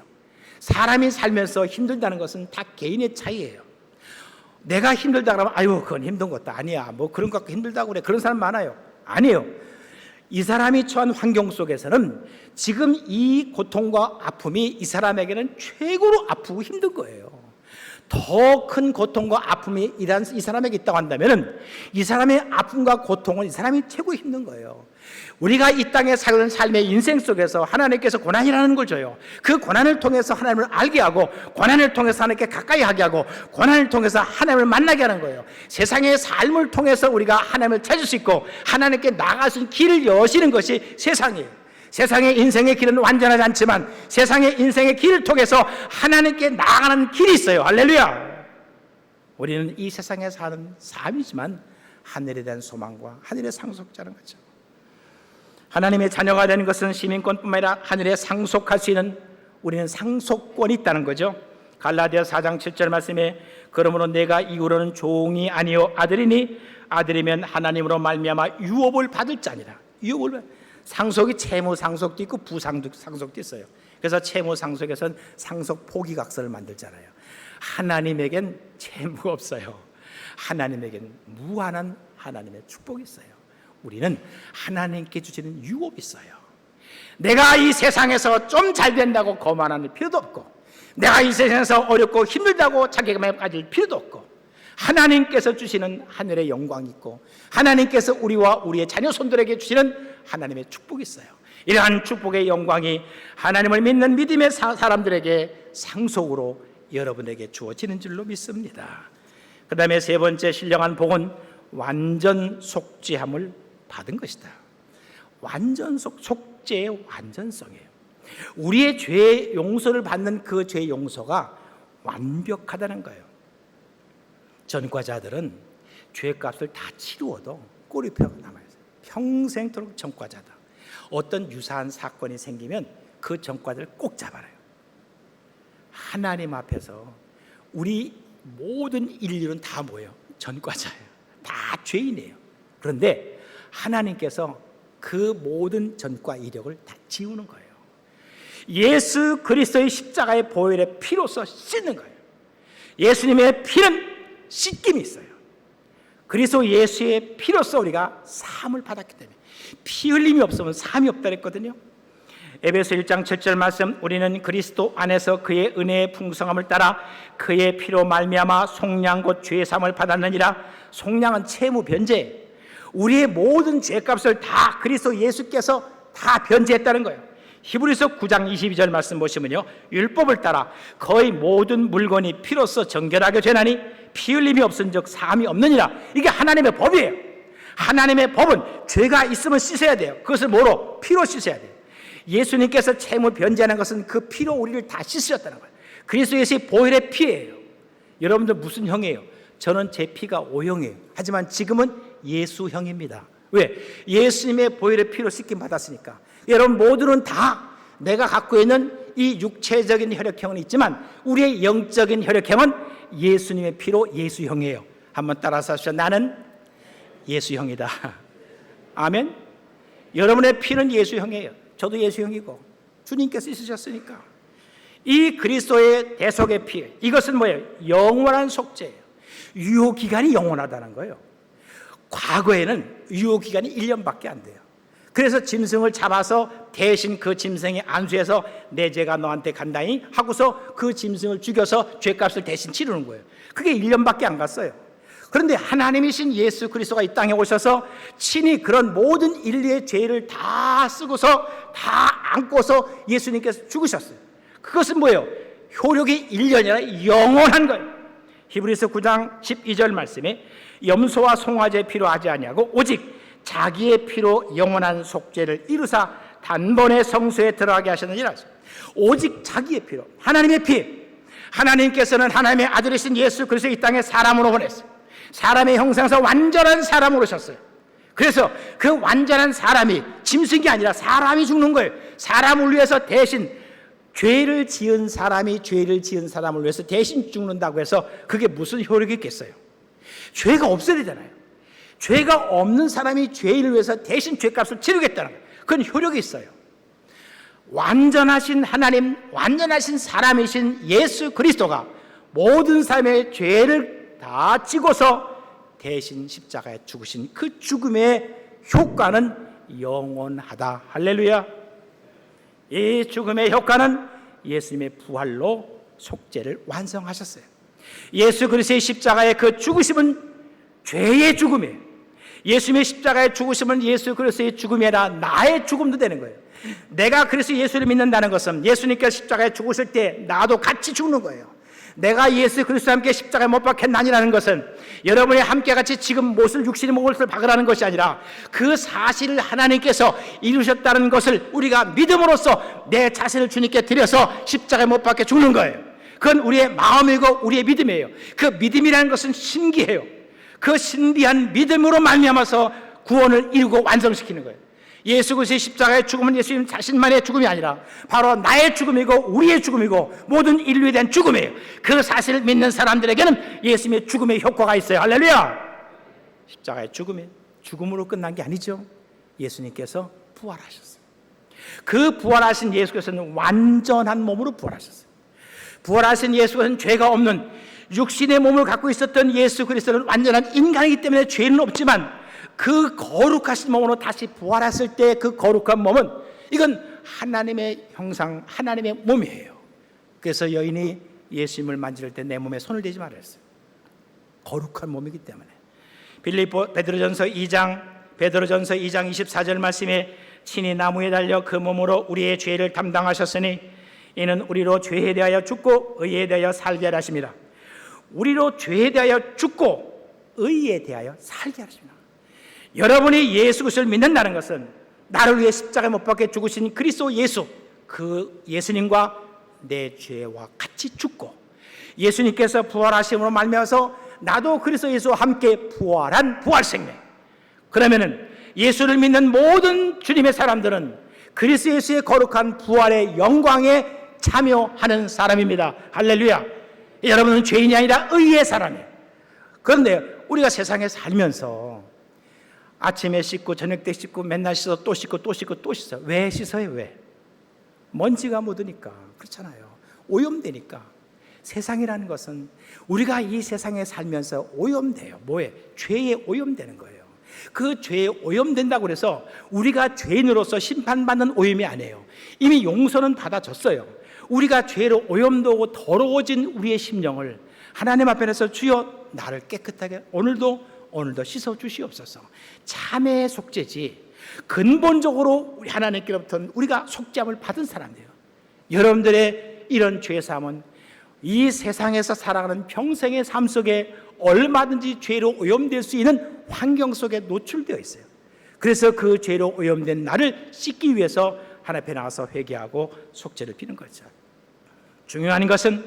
사람이 살면서 힘들다는 것은 다 개인의 차이예요. 내가 힘들다 그러면 아유 그건 힘든 것도 아니야, 뭐 그런 것 갖고 힘들다고 그래, 그런 사람 많아요. 아니에요. 이 사람이 처한 환경 속에서는 지금 이 고통과 아픔이 이 사람에게는 최고로 아프고 힘든 거예요. 더 큰 고통과 아픔이 이 사람에게 있다고 한다면 이 사람의 아픔과 고통은 이 사람이 최고 힘든 거예요. 우리가 이 땅에 살는 삶의 인생 속에서 하나님께서 고난이라는 걸 줘요. 그 고난을 통해서 하나님을 알게 하고, 고난을 통해서 하나님께 가까이 하게 하고, 고난을 통해서 하나님을 만나게 하는 거예요. 세상의 삶을 통해서 우리가 하나님을 찾을 수 있고 하나님께 나아갈 수 있는 길을 여시는 것이 세상이에요. 세상의 인생의 길은 완전하지 않지만 세상의 인생의 길을 통해서 하나님께 나아가는 길이 있어요. 할렐루야. 우리는 이 세상에 사는 삶이지만 하늘에 대한 소망과 하늘의 상속자는 거죠. 하나님의 자녀가 되는 것은 시민권뿐만 아니라 하늘에 상속할 수 있는, 우리는 상속권이 있다는 거죠. 갈라디아서 4장 7절 말씀에 그러므로 내가 이후로는 종이 아니요 아들이니 아들이면 하나님으로 말미암아 유업을 받을 자니라. 유업을 상속이 채무 상속도 있고 부상속도 있어요. 그래서 채무 상속에서는 상속 포기각서를 만들잖아요. 하나님에겐 채무가 없어요. 하나님에겐 무한한 하나님의 축복이 있어요. 우리는 하나님께 주시는 유업이 있어요. 내가 이 세상에서 좀 잘 된다고 거만할 필요도 없고, 내가 이 세상에서 어렵고 힘들다고 자괴감에 빠질 필요도 없고, 하나님께서 주시는 하늘의 영광이 있고, 하나님께서 우리와 우리의 자녀 손들에게 주시는 하나님의 축복이 있어요. 이러한 축복의 영광이 하나님을 믿는 믿음의 사람들에게 상속으로 여러분에게 주어지는 줄로 믿습니다. 그 다음에 세 번째 신령한 복은 완전 속죄함을 받은 것이다. 완전 속죄의 완전성이에요. 우리의 죄 용서를 받는 그 죄 용서가 완벽하다는 거예요. 전과자들은 죄값을 다 치루어도 꼬리표가 남아있어요. 평생토록 전과자다. 어떤 유사한 사건이 생기면 그 전과자를 꼭 잡아요. 하나님 앞에서 우리 모든 인류는 다 뭐예요? 전과자예요. 다 죄인이에요. 그런데 하나님께서 그 모든 전과 이력을 다 지우는 거예요. 예수 그리스도의 십자가의 보혈의 피로서 씻는 거예요. 예수님의 피는 씻김이 있어요. 그리스도 예수의 피로서 우리가 사함을 받았기 때문에, 피 흘림이 없으면 사함이 없다 그랬거든요. 에베소 1장 7절 말씀, 우리는 그리스도 안에서 그의 은혜의 풍성함을 따라 그의 피로 말미암아 속량 곧 죄 사함을 받았느니라. 속량은 채무 변제, 우리의 모든 죄값을 다 그리스도 예수께서 다 변제했다는 거예요. 히브리서 9장 22절 말씀 보시면요, 율법을 따라 거의 모든 물건이 피로써 정결하게 되나니 피 흘림이 없은즉 사함이 없느니라. 이게 하나님의 법이에요. 하나님의 법은 죄가 있으면 씻어야 돼요. 그것을 뭐로? 피로 씻어야 돼요. 예수님께서 채무 변제하는 것은 그 피로 우리를 다 씻으셨다는 거예요. 그리스도 예수의 보혈의 피예요. 여러분들 무슨 형이에요? 저는 제 피가 O형이에요. 하지만 지금은 예수형입니다. 왜? 예수님의 보혈의 피로 씻김 받았으니까. 여러분 모두는 다 내가 갖고 있는 이 육체적인 혈액형은 있지만 우리의 영적인 혈액형은 예수님의 피로 예수형이에요. 한번 따라서 하시죠. 나는 예수형이다. 아멘. 여러분의 피는 예수형이에요. 저도 예수형이고 주님께서 있으셨으니까. 이 그리스도의 대속의 피, 이것은 뭐예요? 영원한 속죄예요. 유효기간이 영원하다는 거예요. 과거에는 유효기간이 1년밖에 안 돼요. 그래서 짐승을 잡아서 대신 그 짐승이 안수해서 내 죄가 너한테 간다니 하고서 그 짐승을 죽여서 죄값을 대신 치르는 거예요. 그게 1년밖에 안 갔어요. 그런데 하나님이신 예수 그리스도가 이 땅에 오셔서 친히 그런 모든 인류의 죄를 다 쓰고서 다 안고서 예수님께서 죽으셨어요. 그것은 뭐예요? 효력이 1년이 아니라 영원한 거예요. 히브리서 9장 12절 말씀에 염소와 송아지의 피로 하지 아니하고 오직 자기의 피로 영원한 속죄를 이루사 단번에 성소에 들어가게 하셨느니라. 오직 자기의 피로, 하나님의 피. 하나님께서는 하나님의 아들이신 예수 그리스도 이 땅에 사람으로 보냈어요. 사람의 형상에서 완전한 사람으로 오셨어요. 그래서 그 완전한 사람이 짐승이 아니라 사람이 죽는 거예요. 사람을 위해서 대신 죄를 지은 사람이 죄를 지은 사람을 위해서 대신 죽는다고 해서 그게 무슨 효력이 있겠어요? 죄가 없어야 되잖아요. 죄가 없는 사람이 죄인을 위해서 대신 죄값을 치르겠다는 거예요. 그건 효력이 있어요. 완전하신 하나님, 완전하신 사람이신 예수 그리스도가 모든 사람의 죄를 다 지고서 대신 십자가에 죽으신 그 죽음의 효과는 영원하다. 할렐루야. 이 죽음의 효과는 예수님의 부활로 속죄를 완성하셨어요. 예수 그리스도의 십자가의 그 죽으심은 죄의 죽음이에요. 예수님의 십자가의 죽으심은 예수 그리스도의 죽음이 아니라 나의 죽음도 되는 거예요. 내가 그리스도 예수를 믿는다는 것은 예수님께서 십자가에 죽으실 때 나도 같이 죽는 거예요. 내가 예수 그리스도와 함께 십자가에 못 박혔나니라는 것은 여러분이 함께 같이 지금 못을 육신이 못을 박으라는 것이 아니라 그 사실을 하나님께서 이루셨다는 것을 우리가 믿음으로써 내 자신을 주님께 드려서 십자가에 못 박혀 죽는 거예요. 그건 우리의 마음이고 우리의 믿음이에요. 그 믿음이라는 것은 신기해요. 그 신비한 믿음으로 말미암아서 구원을 이루고 완성시키는 거예요. 예수 그리스도의 십자가의 죽음은 예수님 자신만의 죽음이 아니라 바로 나의 죽음이고 우리의 죽음이고 모든 인류에 대한 죽음이에요. 그 사실을 믿는 사람들에게는 예수님의 죽음의 효과가 있어요. 할렐루야. 십자가의 죽음이 죽음으로 끝난 게 아니죠. 예수님께서 부활하셨어요. 그 부활하신 예수께서는 완전한 몸으로 부활하셨어요. 부활하신 예수는 죄가 없는 육신의 몸을 갖고 있었던 예수 그리스도는 완전한 인간이기 때문에 죄는 없지만 그 거룩하신 몸으로 다시 부활했을 때 그 거룩한 몸은 이건 하나님의 형상, 하나님의 몸이에요. 그래서 여인이 예수님을 만질 때 내 몸에 손을 대지 말라 했어요. 거룩한 몸이기 때문에. 베드로전서 2장 24절 말씀에 친히 나무에 달려 그 몸으로 우리의 죄를 담당하셨으니 이는 우리로 죄에 대하여 죽고 의에 대하여 살게 하라 하십니다. 우리로 죄에 대하여 죽고 의에 대하여 살게 하십니다. 여러분이 예수 그리스도를 믿는다는 것은 나를 위해 십자가에 못 박혀 죽으신 그리스도 예수, 그 예수님과 내 죄와 같이 죽고 예수님께서 부활하심으로 말미암아서 나도 그리스도 예수와 함께 부활한 부활생명. 그러면은 예수를 믿는 모든 주님의 사람들은 그리스도 예수의 거룩한 부활의 영광에 참여하는 사람입니다. 할렐루야. 여러분은 죄인이 아니라 의의 사람이에요. 그런데 우리가 세상에 살면서 아침에 씻고 저녁 때 씻고 맨날 씻어 또 씻고 또 씻고 또 씻어. 왜 씻어요? 왜? 먼지가 묻으니까. 그렇잖아요. 오염되니까. 세상이라는 것은 우리가 이 세상에 살면서 오염돼요. 뭐에? 죄에 오염되는 거예요. 그 죄에 오염된다고 해서 우리가 죄인으로서 심판받는 오염이 아니에요. 이미 용서는 받아졌어요. 우리가 죄로 오염되고 더러워진 우리의 심령을 하나님 앞에서 주여 나를 깨끗하게 오늘도 씻어 주시옵소서. 참회의 속죄지 근본적으로 우리 하나님께로부터 우리가 속죄함을 받은 사람이에요. 여러분들의 이런 죄사함은 이 세상에서 살아가는 평생의 삶 속에 얼마든지 죄로 오염될 수 있는 환경 속에 노출되어 있어요. 그래서 그 죄로 오염된 나를 씻기 위해서 하나님 앞에 나가서 회개하고 속죄를 비는 거죠. 중요한 것은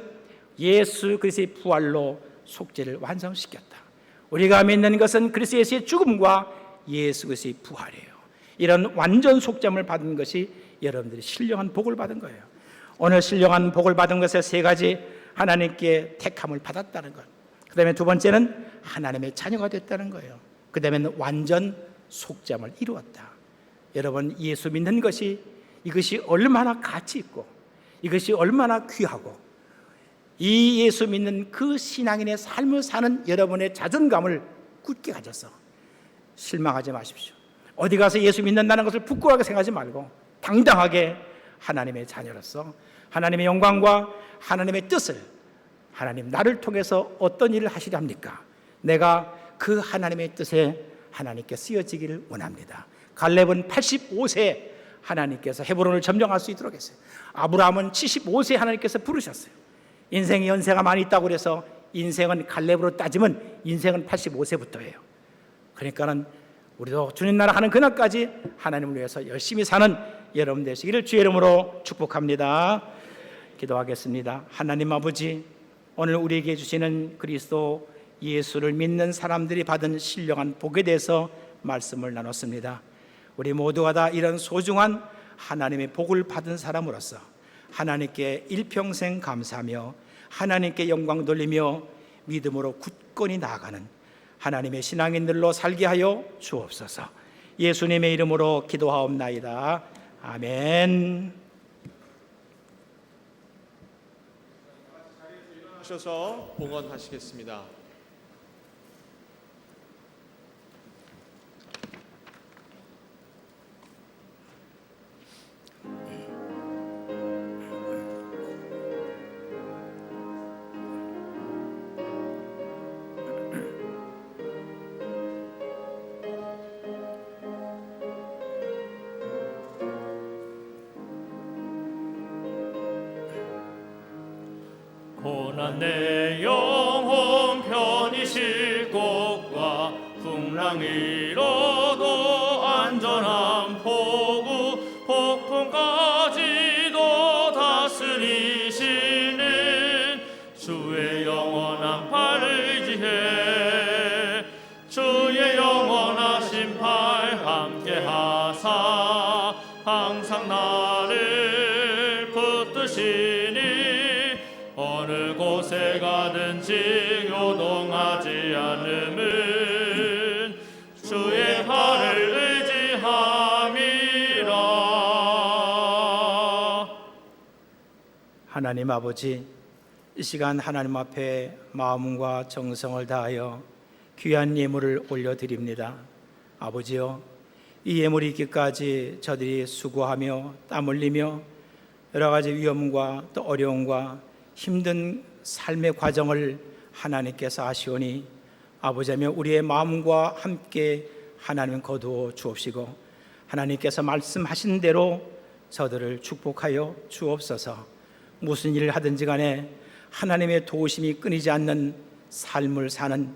예수 그리스도의 부활로 속죄를 완성시켰다. 우리가 믿는 것은 그리스도 예수의 죽음과 예수 그리스도의 부활이에요. 이런 완전 속죄함을 받은 것이 여러분들이 신령한 복을 받은 거예요. 오늘 신령한 복을 받은 것의 세 가지: 하나님께 택함을 받았다는 것, 그 다음에 두 번째는 하나님의 자녀가 됐다는 거예요. 그 다음에는 완전 속죄함을 이루었다. 여러분, 예수 믿는 것이 이것이 얼마나 가치 있고 이것이 얼마나 귀하고 이 예수 믿는 그 신앙인의 삶을 사는 여러분의 자존감을 굳게 가져서 실망하지 마십시오. 어디 가서 예수 믿는다는 것을 부끄러워하게 생각하지 말고 당당하게 하나님의 자녀로서 하나님의 영광과 하나님의 뜻을, 하나님 나를 통해서 어떤 일을 하시려 합니까? 내가 그 하나님의 뜻에 하나님께 쓰여지기를 원합니다. 갈렙은 85세 하나님께서 헤브론을 점령할 수 있도록 했어요. 아브라함은 75세 하나님께서 부르셨어요. 인생의 연세가 많이 있다고 해서 인생은 갈렙으로 따지면 인생은 85세부터예요. 그러니까는 우리도 주님 나라 하는 그날까지 하나님을 위해서 열심히 사는 여러분 되시기를 주의 이름으로 축복합니다. 기도하겠습니다. 하나님 아버지, 오늘 우리에게 주시는 그리스도 예수를 믿는 사람들이 받은 신령한 복에 대해서 말씀을 나눴습니다. 우리 모두가 다 이런 소중한 하나님의 복을 받은 사람으로서 하나님께 일평생 감사하며 하나님께 영광 돌리며 믿음으로 굳건히 나아가는 하나님의 신앙인들로 살게 하여 주옵소서. 예수님의 이름으로 기도하옵나이다. 아멘. 하셔서 봉헌하시겠습니다. 고난 내 영혼 편히 쉴 곳과 풍랑 위로도 안전한 포구, 폭풍까지도 다스리시는 주의 영원한 팔을 지혜 주의 영원하신 팔 함께 하사 주시니 어느 곳에 가든지 요동하지 않음은 주의 팔을 의지함이라. 하나님 아버지, 이 시간 하나님 앞에 마음과 정성을 다하여 귀한 예물을 올려드립니다. 아버지여, 이 예물이 있기까지 저들이 수고하며 땀 흘리며 여러 가지 위험과 또 어려움과 힘든 삶의 과정을 하나님께서 아시오니 아버지며 우리의 마음과 함께 하나님 거두어 주옵시고 하나님께서 말씀하신 대로 저들을 축복하여 주옵소서. 무슨 일을 하든지 간에 하나님의 도우심이 끊이지 않는 삶을 사는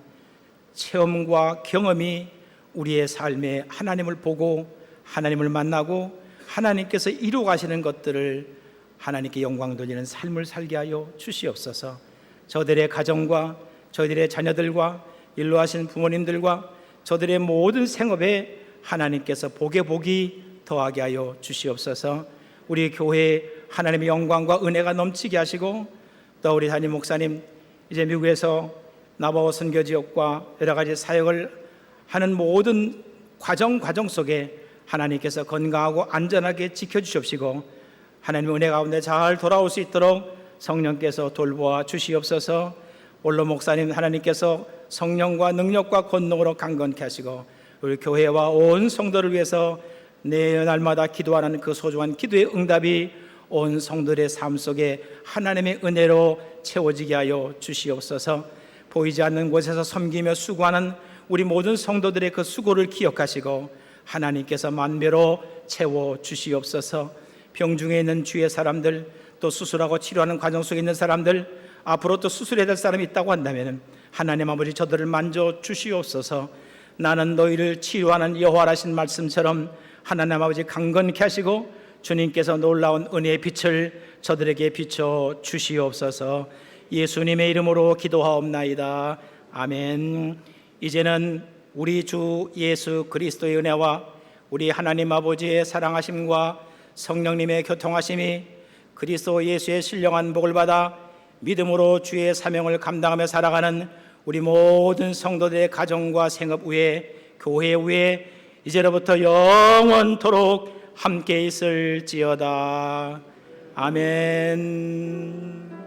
체험과 경험이 우리의 삶에 하나님을 보고 하나님을 만나고 하나님께서 이루어 가시는 것들을 하나님께 영광 돌리는 삶을 살게 하여 주시옵소서. 저들의 가정과 저희들의 자녀들과 일로 하신 부모님들과 저들의 모든 생업에 하나님께서 복에 복이 더하게 하여 주시옵소서. 우리 교회에 하나님의 영광과 은혜가 넘치게 하시고 또 우리 담임 목사님 이제 미국에서 나바오 선교 지역과 여러 가지 사역을 하는 모든 과정 속에 하나님께서 건강하고 안전하게 지켜주시옵시고 하나님의 은혜 가운데 잘 돌아올 수 있도록 성령께서 돌보아 주시옵소서. 원로 목사님 하나님께서 성령과 능력과 권능으로 강건케 하시고 우리 교회와 온 성도를 위해서 내 날마다 기도하는 그 소중한 기도의 응답이 온 성도들의 삶 속에 하나님의 은혜로 채워지게 하여 주시옵소서. 보이지 않는 곳에서 섬기며 수고하는 우리 모든 성도들의 그 수고를 기억하시고 하나님께서 만배로 채워 주시옵소서. 병중에 있는 주의 사람들, 또 수술하고 치료하는 과정 속에 있는 사람들, 앞으로 또 수술해야 될 사람이 있다고 한다면 하나님 아버지 저들을 만져 주시옵소서. 나는 너희를 치유하는 여호와라신 말씀처럼 하나님 아버지 강건케 하시고 주님께서 놀라운 은혜의 빛을 저들에게 비춰 주시옵소서. 예수님의 이름으로 기도하옵나이다. 아멘. 이제는 우리 주 예수 그리스도의 은혜와 우리 하나님 아버지의 사랑하심과 성령님의 교통하심이 그리스도 예수의 신령한 복을 받아 믿음으로 주의 사명을 감당하며 살아가는 우리 모든 성도들의 가정과 생업 위에 교회 위에 이제로부터 영원토록 함께 있을지어다. 아멘.